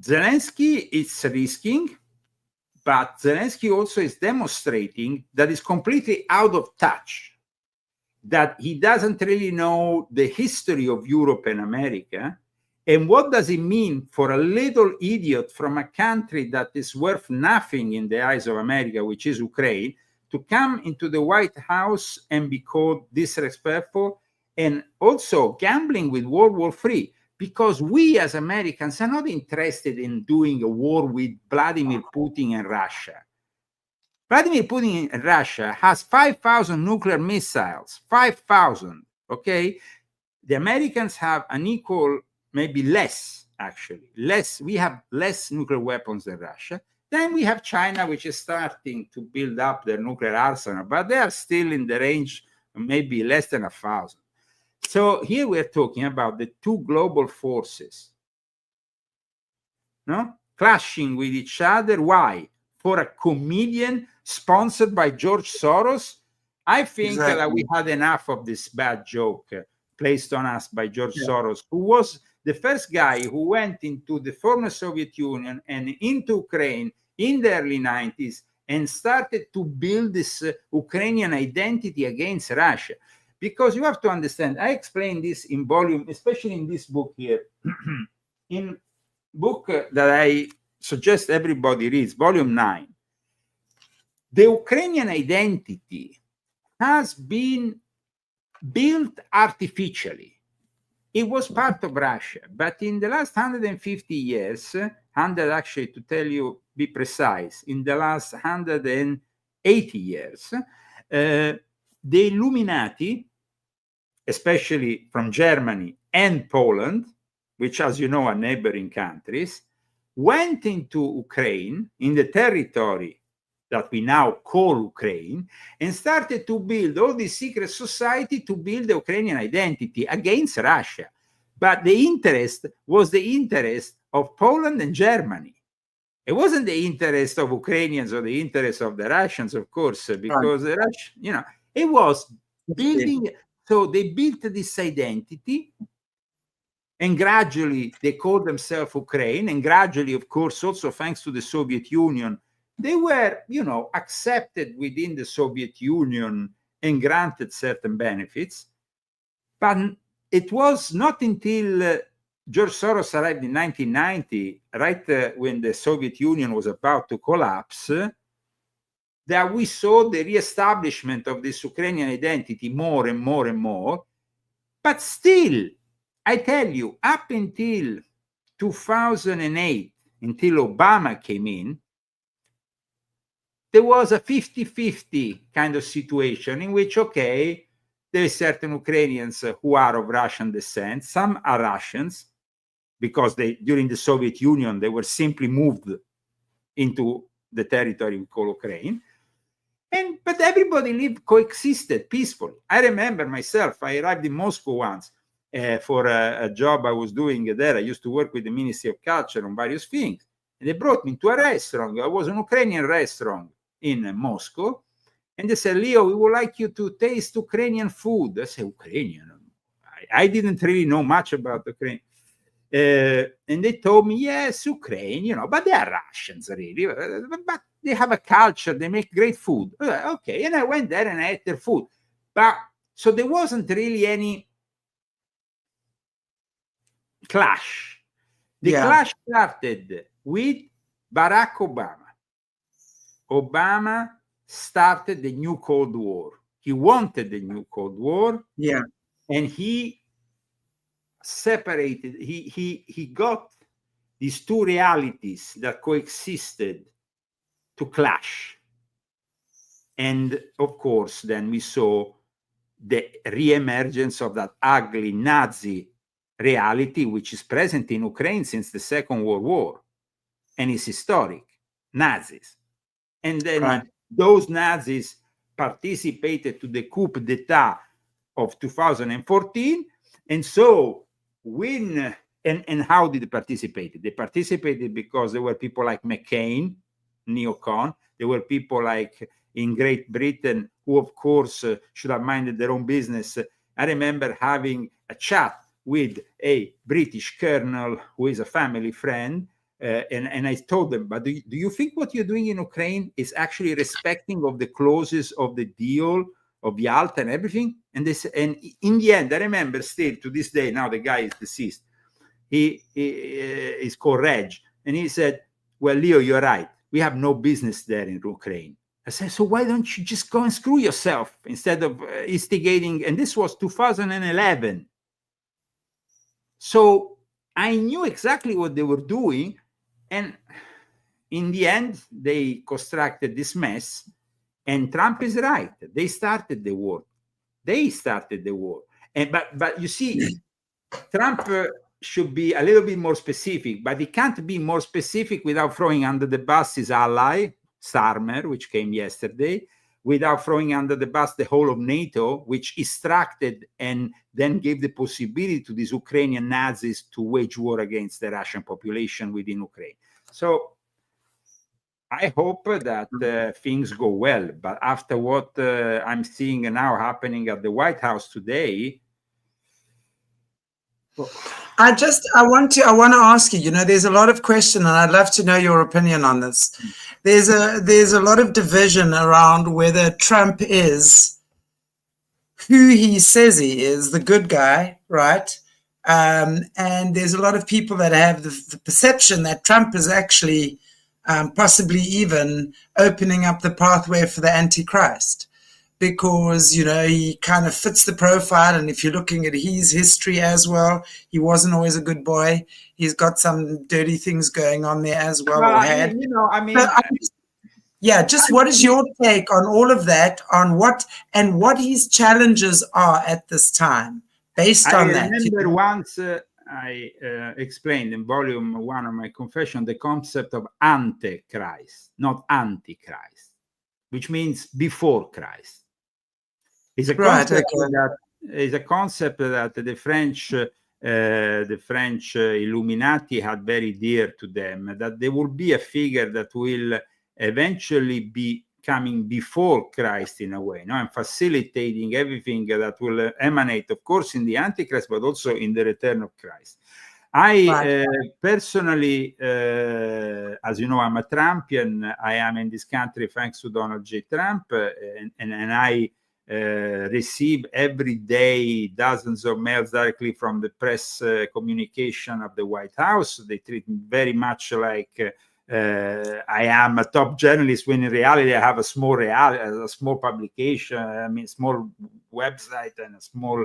Zelensky is risking, but Zelensky also is demonstrating that he's completely out of touch, that he doesn't really know the history of Europe and America. And what does it mean for a little idiot from a country that is worth nothing in the eyes of America, which is Ukraine, to come into the White House and be called disrespectful and also gambling with World War III? Because we as Americans are not interested in doing a war with Vladimir Putin and Russia. Vladimir Putin and Russia has 5,000 nuclear missiles, 5,000, okay? the Americans have an equal, maybe less, actually, less. We have less nuclear weapons than Russia. Then we have China, which is starting to build up their nuclear arsenal, but they are still in the range of maybe less than 1,000. So here we're talking about the two global forces, no, clashing with each other. Why? For a comedian sponsored by George Soros? I think that we had enough of this bad joke placed on us by George Soros, who was the first guy who went into the former Soviet Union and into Ukraine in the early 90s and started to build this Ukrainian identity against Russia. Because you have to understand, I explained this in volume, especially in this book here, in book that I suggest everybody reads, volume 9. The Ukrainian identity has been built artificially. It was part of Russia, but in the last 150 years, 100 actually, to tell you, be precise, in the last 180 years, the Illuminati, especially from Germany and Poland, which, as you know, are neighboring countries, went into Ukraine, in the territory that we now call Ukraine, and started to build all this secret society to build the Ukrainian identity against Russia. But the interest was the interest of Poland and Germany. It wasn't the interest of Ukrainians or the interest of the Russians, of course, because the Russians, you know, it was building. So they built this identity, and gradually they called themselves Ukraine, and gradually, of course, also thanks to the Soviet Union, they were, you know, accepted within the Soviet Union and granted certain benefits. But it was not until George Soros arrived in 1990, right when the Soviet Union was about to collapse, that we saw the reestablishment of this Ukrainian identity more and more and more. But still, I tell you, up until 2008, until Obama came in, there was a 50-50 kind of situation in which, okay, there are certain Ukrainians who are of Russian descent. Some are Russians because during the Soviet Union, they were simply moved into the territory we call Ukraine. But everybody coexisted peacefully. I remember myself, I arrived in Moscow once for a job I was doing there. I used to work with the Ministry of Culture on various things. And they brought me to a restaurant. It was an Ukrainian restaurant in Moscow. And they said, Leo, we would like you to taste Ukrainian food. I said, Ukrainian? I didn't really know much about Ukraine. And they told me, yes, Ukraine, you know, but they are Russians, really. But they have a culture. They make great food. Okay. And I went there and I ate their food. But so there wasn't really any clash. The clash started with Barack Obama. Obama started the new Cold War. He wanted the new Cold War. Yeah. And he separated, he got these two realities that coexisted to clash. And of course, then we saw the re-emergence of that ugly Nazi reality, which is present in Ukraine since the Second World War and is historic, Nazis. And then those Nazis participated to the coup d'etat of 2014. And so when, and how did they participate? They participated because there were people like McCain, neocon. There were people like in Great Britain who, of course, should have minded their own business. I remember having a chat with a British colonel who is a family friend. And I told them, but do you think what you're doing in Ukraine is actually respecting of the clauses of the deal of Yalta and everything? And this, and in the end, I remember still to this day, now the guy is deceased. He is called Reg. And he said, well, Leo, you're right. We have no business there in Ukraine. I said, so why don't you just go and screw yourself instead of instigating? And this was 2011. So I knew exactly what they were doing. And in the end, they constructed this mess. And Trump is right. They started the war. They started the war. And but you see, Trump should be a little bit more specific, but he can't be more specific without throwing under the bus his ally, Starmer, which came yesterday, without throwing under the bus the whole of NATO, which instructed and then gave the possibility to these Ukrainian Nazis to wage war against the Russian population within Ukraine. So I hope that things go well. But after what I'm seeing now happening at the White House today, I want to ask you, there's a lot of question, and I'd love to know your opinion on this. There's a lot of division around whether Trump is who he says he is, the good guy, right? And there's a lot of people that have the perception that Trump is actually possibly even opening up the pathway for the Antichrist, because, he kind of fits the profile. And if you're looking at his history as well, he wasn't always a good boy. He's got some dirty things going on there as well. Just what is your take on all of that, on what his challenges are at this time, based on that? I remember once I explained in volume 1 of my confession the concept of Antichrist, not Antichrist, which means before Christ. It's a concept that the French Illuminati had very dear to them, that there will be a figure that will eventually be coming before Christ in a way, and facilitating everything that will emanate, of course, in the Antichrist, but also in the return of Christ. I personally, as you know, I'm a Trumpian. I am in this country thanks to Donald J. Trump, and I receive every day dozens of mails directly from the press communication of the White House. They treat me very much like I am a top journalist, when in reality I have a small publication, small website and a small,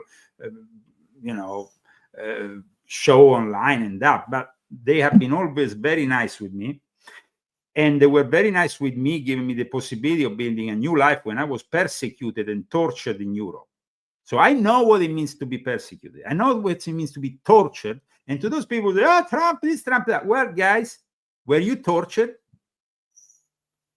show online and that. But they have been always very nice with me. And they were very nice with me, giving me the possibility of building a new life when I was persecuted and tortured in Europe. So I know what it means to be persecuted. I know what it means to be tortured. And to those people, Trump this, Trump that. Well, guys, were you tortured?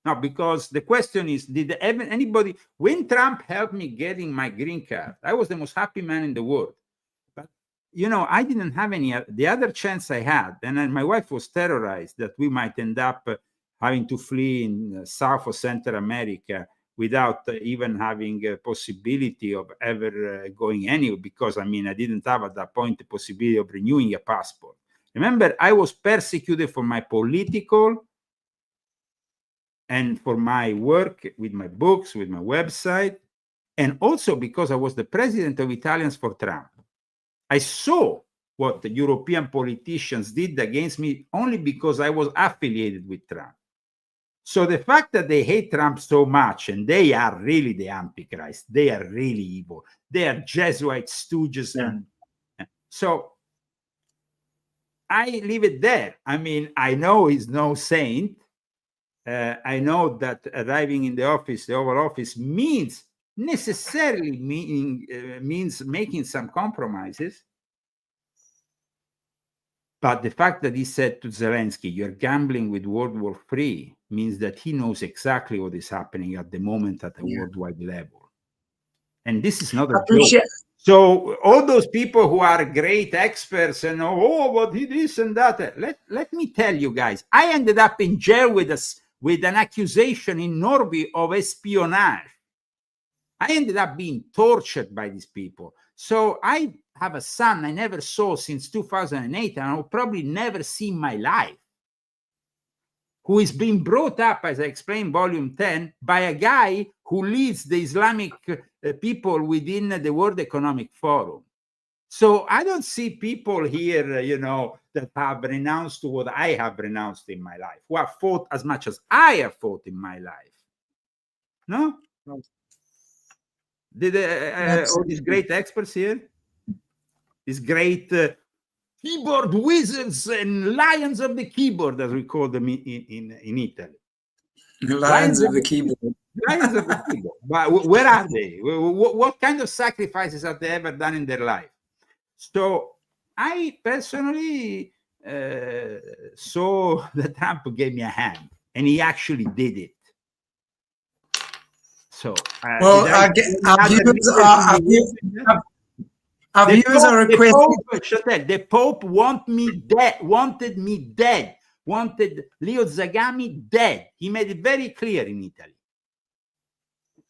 No, because the question is, did anybody, when Trump helped me getting my green card, I was the most happy man in the world. But, I didn't have the other chance I had. And my wife was terrorized that we might end up having to flee in South or Central America without even having a possibility of ever going anywhere, because, I didn't have at that point the possibility of renewing a passport. Remember, I was persecuted for my political and for my work with my books, with my website, and also because I was the president of Italians for Trump. I saw what the European politicians did against me only because I was affiliated with Trump. So the fact that they hate Trump so much, and they are really the Antichrist, they are really evil, they are Jesuit stooges. Yeah. And so I leave it there. I know he's no saint. I know that arriving in the office, the Oval Office, means making some compromises. But the fact that he said to Zelensky, "You're gambling with World War III," means that he knows exactly what is happening at the moment at a worldwide level. And this is not a joke. So all those people who are great experts and what he this and that, let me tell you guys, I ended up in jail with an accusation in Norway of espionage. I ended up being tortured by these people. So I have a son I never saw since 2008, and I'll probably never see in my life, who is being brought up, as I explained, volume 10, by a guy who leads the Islamic people within the World Economic Forum. So I don't see people here, that have renounced to what I have renounced in my life, who have fought as much as I have fought in my life. No? All these great experts here, these great keyboard wizards and lions of the keyboard, as we call them in Italy. Lions of the keyboard. Lions of the keyboard. But where are they? What kind of sacrifices have they ever done in their life? So I personally saw that Trump gave me a hand, and he actually did it. So, well, our viewers are requesting. The Pope wanted me dead, wanted Leo Zagami dead. He made it very clear in Italy.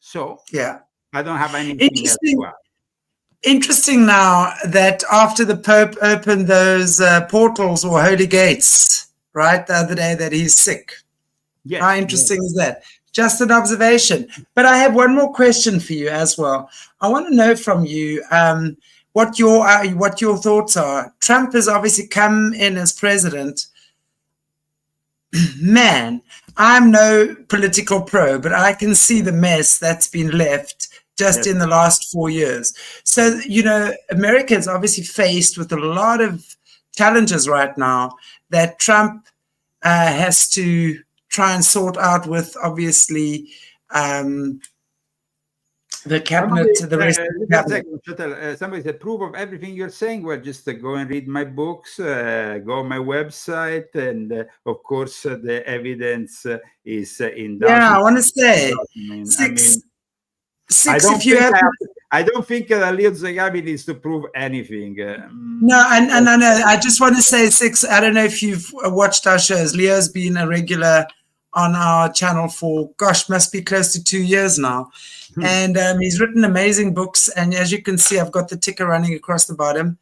So, yeah, I don't have anything else to add. Interesting now that after the Pope opened those portals or holy gates, right, the other day, that he's sick. Yes, how interesting is that? Just an observation. But I have one more question for you as well. I want to know from you what your thoughts are. Trump has obviously come in as president. Man, I'm no political pro, but I can see the mess that's been left just in the last 4 years. So, America is obviously faced with a lot of challenges right now that Trump has to try and sort out with, obviously, the cabinet, the rest of the cabinet. Somebody said, proof of everything you're saying. Well, just go and read my books, go on my website, and of course, the evidence is in that. Yeah, I want to say, I don't think that Leo Zagami needs to prove anything. No, and I know. I just want to say, Six, I don't know if you've watched our shows. Leo's been a regular on our channel for, gosh, must be close to 2 years now. And he's written amazing books. And as you can see, I've got the ticker running across the bottom.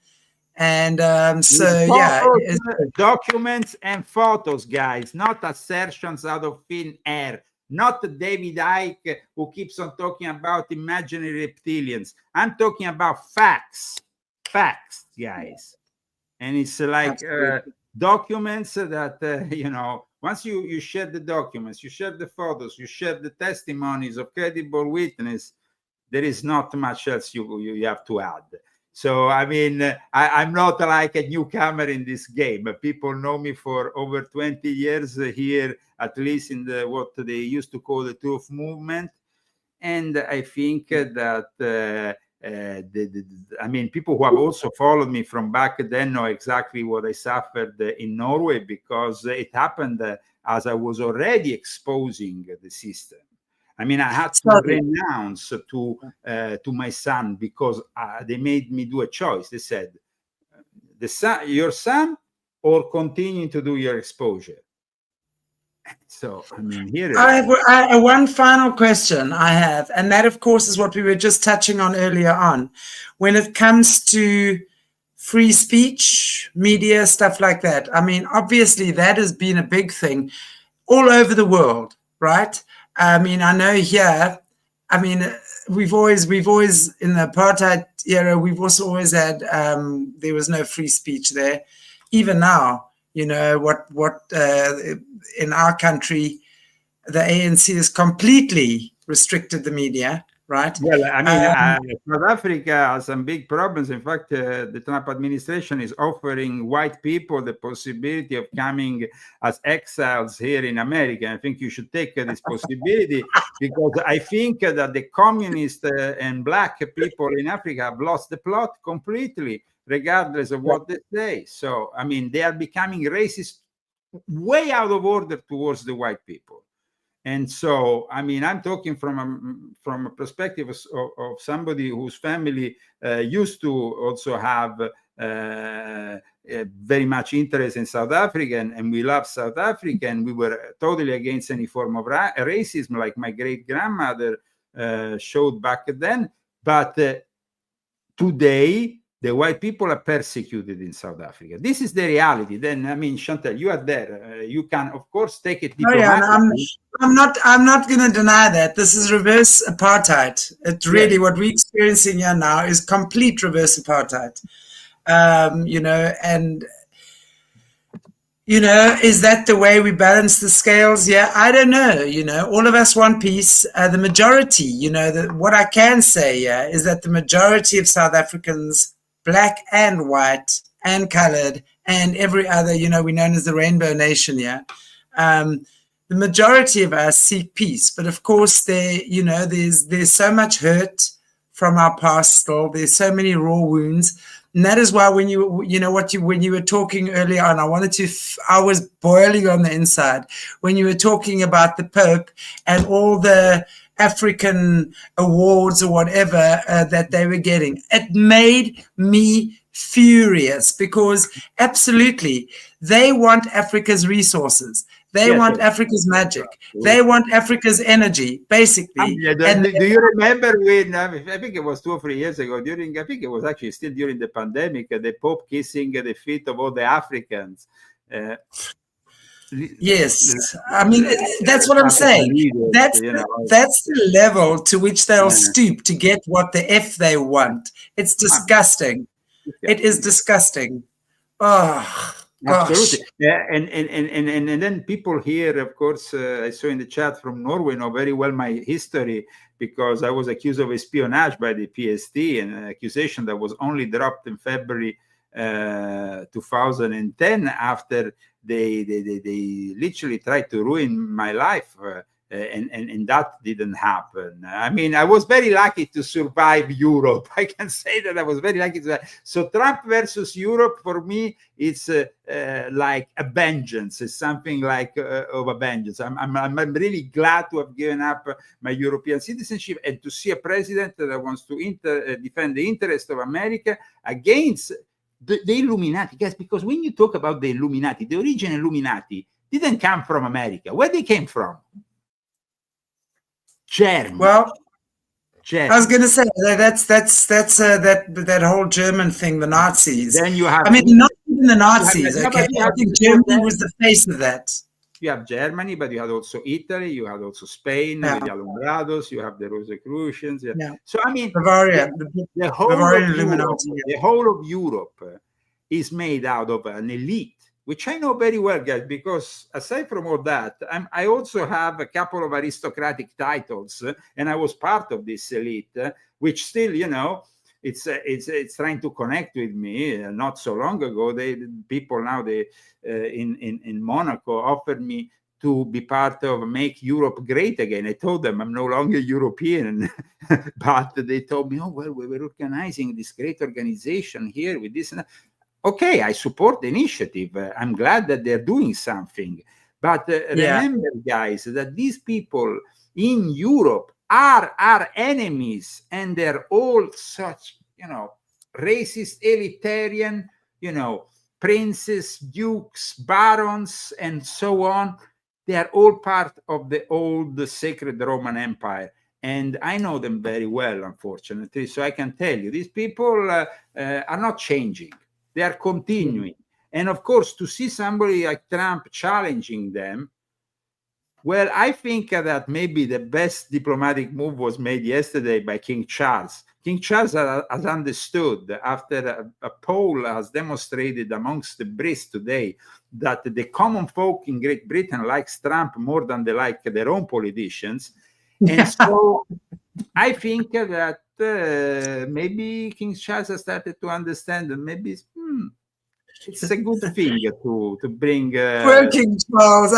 And documents and photos, guys, not assertions out of thin air. Not David Icke, who keeps on talking about imaginary reptilians. I'm talking about facts, guys. And it's like documents that, once you share the documents, you share the photos, you share the testimonies of credible witness, there is not much else you have to add. So, I'm not like a newcomer in this game. People know me for over 20 years here, at least in what they used to call the truth movement. And I think that, people who have also followed me from back then know exactly what I suffered in Norway, because it happened as I was already exposing the system. I had to renounce to my son, because they made me do a choice. They said, your son, or continue to do your exposure. So, here I have one final question I have, and that, of course, is what we were just touching on earlier on. When it comes to free speech, media, stuff like that, obviously that has been a big thing all over the world, right? I know here, we've always in the apartheid era, we've also always had, there was no free speech there. Even now, what in our country, the ANC has completely restricted the media, right? Well, South Africa has some big problems. In fact, the Trump administration is offering white people the possibility of coming as exiles here in America. I think you should take this possibility, because I think that the communist and black people in Africa have lost the plot completely, regardless of what they say. So, they are becoming racist, way out of order towards the white people. And so, I'm talking from a perspective of somebody whose family used to also have very much interest in South Africa, and we love South Africa, and we were totally against any form of racism, like my great-grandmother showed back then. But today, the white people are persecuted in South Africa. This is the reality. Then, Chantelle, you are there. You can, of course, take it diplomatically. I'm not going to deny that. This is reverse apartheid. It's really what we're experiencing here now is complete reverse apartheid. Is that the way we balance the scales? Yeah, I don't know. All of us want peace. The majority, what I can say is that the majority of South Africans, black and white and colored and every other, we're known as the Rainbow Nation, the majority of us seek peace, but of course, there's so much hurt from our past still. There's so many raw wounds, and that is why when you were talking earlier on, I was boiling on the inside when you were talking about the Pope and all the African awards or whatever that they were getting. It made me furious because absolutely they want Africa's resources. They want Africa's magic. They want Africa's energy, basically. Do you remember when, I think it was 2 or 3 years ago, I think it was actually still during the pandemic, the Pope kissing the feet of all the Africans. Yes, I mean, that's what I'm saying. That's the level to which they'll stoop to get what the F they want. It's disgusting. It is disgusting. Oh, gosh. Absolutely. Yeah, and then people here, of course, I saw in the chat from Norway know very well my history because I was accused of espionage by the PSD, an accusation that was only dropped in February 2010 after they literally tried to ruin my life. And that didn't happen. I mean, I was very lucky to survive Europe. I can say that I was very lucky to survive. So Trump versus Europe, for me, it's like a vengeance. It's something like of a vengeance. I'm really glad to have given up my European citizenship and to see a president that wants to defend the interest of America against the Illuminati. Guys, because when you talk about the Illuminati, the original Illuminati didn't come from America. Where they came from? German. Well, German. I was going to say that's that whole German thing, the Nazis. Then you have. I mean, not even the Nazis. I think Germany was the face of that. You have Germany, but you had also Italy. You had also Spain with the Alumbrados. You have the Rosicrucians. Yeah. So I mean, Bavaria, the whole of Europe is made out of an elite, which I know very well, guys, because aside from all that, I also have a couple of aristocratic titles, and I was part of this elite, which still, it's trying to connect with me. Not so long ago, people now in Monaco offered me to be part of Make Europe Great Again. I told them I'm no longer European, but they told me, oh, well, we were organizing this great organization here with this and that. Okay, I support the initiative. I'm glad that they're doing something. But remember, guys, that these people in Europe are our enemies, and they're all such, racist, elitarian, princes, dukes, barons, and so on. They are all part of the old sacred Roman Empire. And I know them very well, unfortunately. So I can tell you, these people are not changing. They are continuing. And of course, to see somebody like Trump challenging them, well, I think that maybe the best diplomatic move was made yesterday by King Charles. King Charles has understood, after a poll has demonstrated amongst the Brits today, that the common folk in Great Britain likes Trump more than they like their own politicians. And so I think that maybe King Charles has started to understand that maybe it's a good thing to bring. Poor King Charles.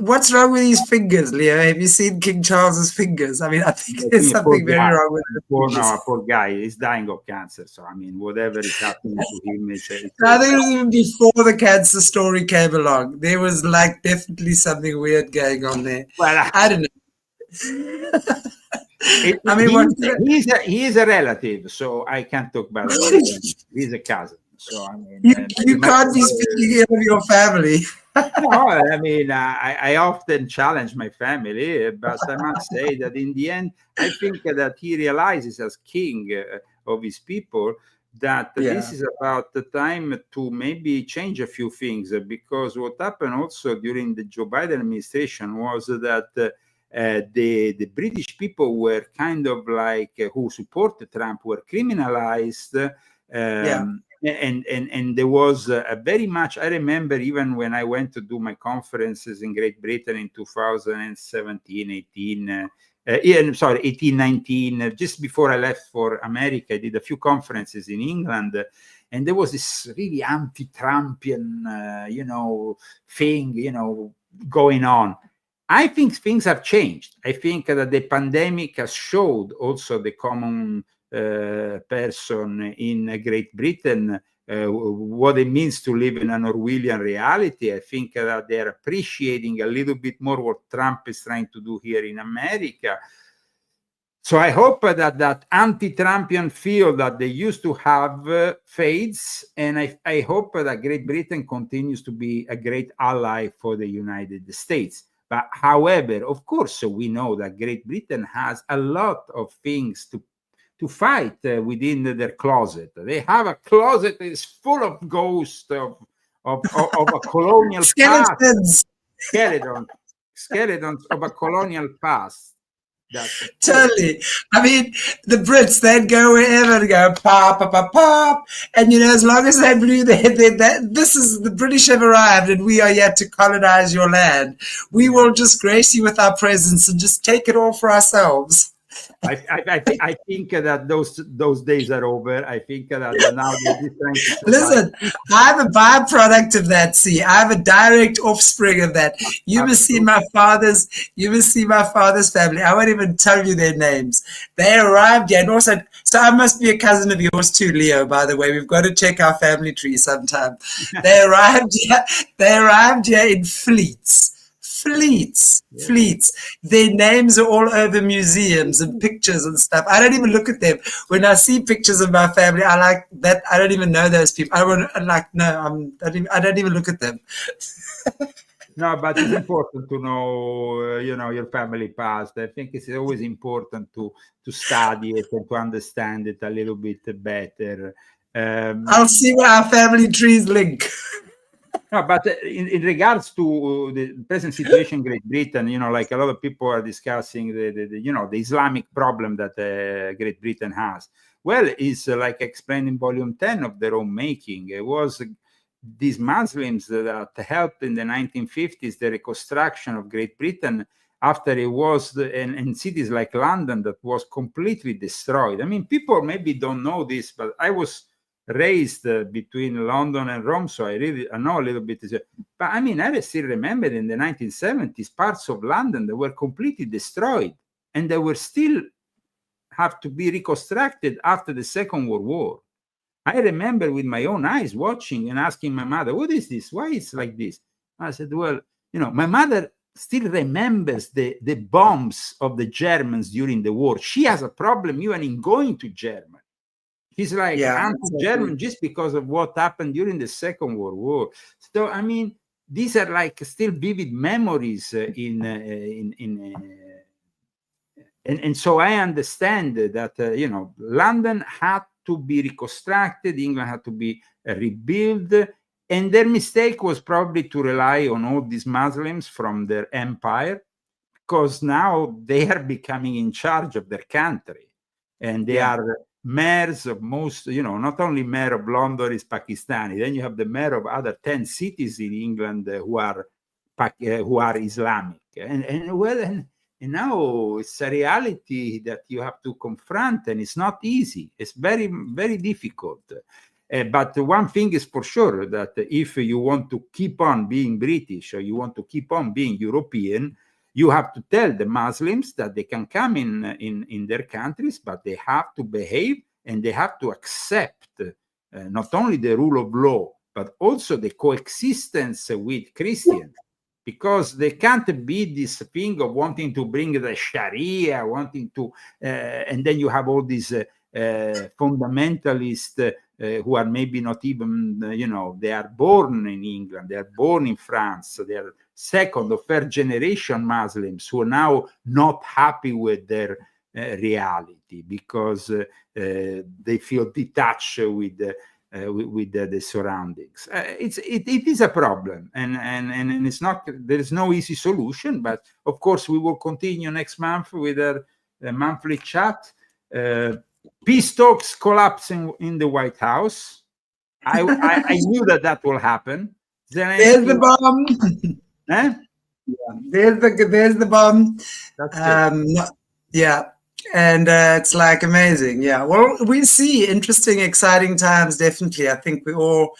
What's wrong with his fingers, Leo? Have you seen King Charles's fingers? I mean, I think there's something very wrong with it. Poor guy. He's dying of cancer. So, I mean, whatever is happening to him is. I think it was even before the cancer story came along. There was definitely something weird going on there. Well, I don't know. He is a relative, so I can't talk about it. He's a cousin, so I mean, you can't be speaking ill of your family. No, I mean, I often challenge my family, but I must say that in the end, I think that he realizes as king of his people that this is about the time to maybe change a few things, because what happened also during the Joe Biden administration was that the British people were kind of like who supported Trump were criminalized, and there was a very much. I remember even when I went to do my conferences in Great Britain in 2017, 18, 19, just before I left for America, I did a few conferences in England. And there was this really anti-Trumpian, thing, going on. I think things have changed. I think that the pandemic has showed also the common person in Great Britain what it means to live in an Orwellian reality. I think that they're appreciating a little bit more what Trump is trying to do here in America. So I hope that that anti-Trumpian feel that they used to have fades, and I hope that Great Britain continues to be a great ally for the United States. But however, of course, we know that Great Britain has a lot of things to fight within their closet. They have a closet that is full of ghosts of a colonial past. Skeletons of a colonial past. Totally. I mean, the Brits, they'd go wherever and go pop, pop, pop, pop. And, as long as they blew their head, this is the British have arrived and we are yet to colonize your land. We will just grace you with our presence and just take it all for ourselves. I think that those days are over. I think that now they're trying to listen. I have a byproduct of that. See, I have a direct offspring of that. You must see my father's. You must see my father's family. I won't even tell you their names. They arrived here, and also, so I must be a cousin of yours too, Leo. By the way, we've got to check our family tree sometime. They arrived here. They arrived here in fleets. Their names are all over museums and pictures and stuff. I don't even look at them. When I see pictures of my family, I like that. I don't even know those people. I don't even look at them. No, but it's important to know, your family past. I think it's always important to study it and to understand it a little bit better. I'll see where our family trees link. No, but in regards to the present situation in Great Britain, like a lot of people are discussing the Islamic problem that Great Britain has. Well, it's like explained in volume 10 of their own making. It was these Muslims that helped in the 1950s the reconstruction of Great Britain after it was in cities like London that was completely destroyed. I mean, people maybe don't know this, but I was raised between London and Rome, so I know a little bit. But I mean, I still remember in the 1970s, parts of London that were completely destroyed, and they were still have to be reconstructed after the Second World War. I remember with my own eyes watching and asking my mother, "What is this? Why it's like this?" I said, "Well, my mother still remembers the bombs of the Germans during the war. She has a problem even in going to Germany. He's like anti-German just because of what happened during the Second World War." So, I mean, these are like still vivid memories and so I understand that, London had to be reconstructed, England had to be rebuilt, and their mistake was probably to rely on all these Muslims from their empire, because now they are becoming in charge of their country, and they are mayors of most, not only mayor of London is Pakistani, then you have the mayor of other 10 cities in England who are Islamic, and now it's a reality that you have to confront, and it's not easy. It's very, very difficult. But one thing is for sure, that if you want to keep on being British or you want to keep on being European, you have to tell the Muslims that they can come in their countries, but they have to behave and they have to accept not only the rule of law, but also the coexistence with Christians. Because they can't be this thing of wanting to bring the Sharia, and then you have all these fundamentalists who are maybe not even, they are born in England, they are born in France, they are second or third generation Muslims who are now not happy with their reality because they feel detached with the surroundings. It is a problem, and it's not. There is no easy solution. But of course, we will continue next month with a monthly chat. Peace talks collapsing in the White House. I knew that will happen. There's the bomb. Eh? Yeah. There's the bomb. Yeah. And it's like amazing. Yeah. Well, we see interesting, exciting times. Definitely. I think we all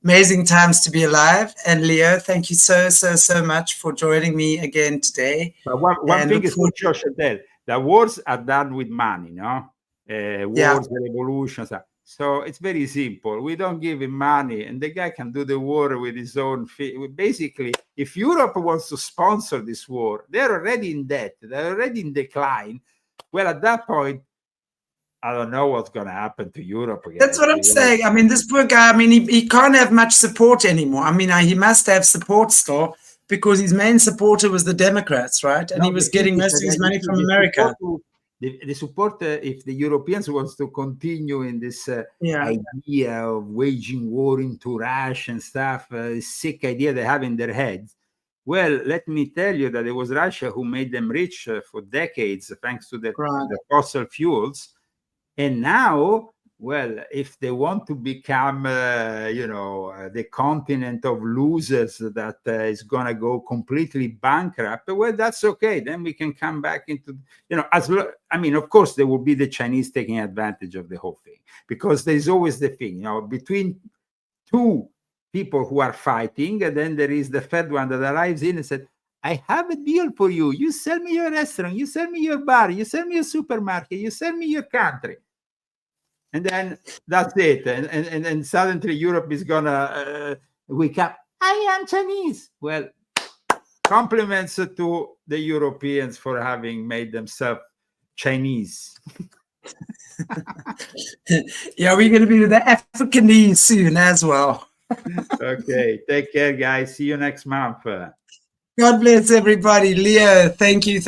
amazing times to be alive. And Leo, thank you so much for joining me again today. But one thing is for sure, Chantelle, the wars are done with money, no? Wars, revolutions. So it's very simple. We don't give him money, and the guy can do the war with his own feet. Basically, if Europe wants to sponsor this war, they're already in debt. They're already in decline. Well, at that point, I don't know what's going to happen to Europe again. That's what I'm saying. I mean, this poor guy, I mean, he can't have much support anymore. I mean, he must have support still, because his main supporter was the Democrats, right? And he was getting most of his money from America. The support, if the Europeans wants to continue in this idea of waging war into Russia and stuff, sick idea they have in their heads. Well, let me tell you that it was Russia who made them rich for decades, thanks to the fossil fuels. And now, well, if they want to become, the continent of losers that is going to go completely bankrupt, well, that's okay. Then we can come back into, of course, there will be the Chinese taking advantage of the whole thing, because there's always the thing, between two people who are fighting, and then there is the third one that arrives in and said, I have a deal for you. You sell me your restaurant, you sell me your bar, you sell me your supermarket, you sell me your country. And then that's it. And suddenly Europe is going to wake up. I am Chinese. Well, compliments to the Europeans for having made themselves Chinese. Yeah, we're going to be the Africanese soon as well. Okay. Take care, guys. See you next month. God bless everybody. Leo, thank you.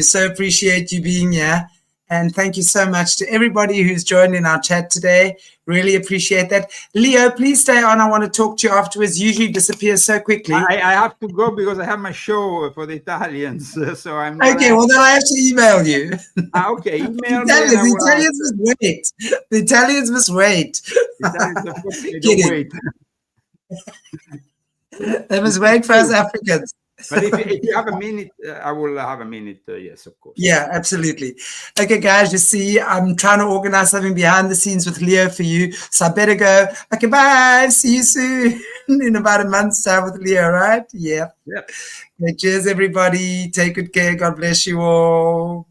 So appreciate you being here. And thank you so much to everybody who's joined in our chat today. Really appreciate that. Leo, please stay on. I want to talk to you afterwards. Usually disappears so quickly. I have to go because I have my show for the Italians. So I'm okay. Well, then I have to email you. Okay, email the Italians must wait. The Italians must wait. They must wait for us Africans. But if you have a minute, I will have a minute. Yes, of course. Yeah, absolutely. Okay, guys, you see, I'm trying to organize something behind the scenes with Leo for you. So I better go. Okay, bye. See you soon in about a month's time with Leo, right? Yeah. Yep. Okay, cheers, everybody. Take good care. God bless you all.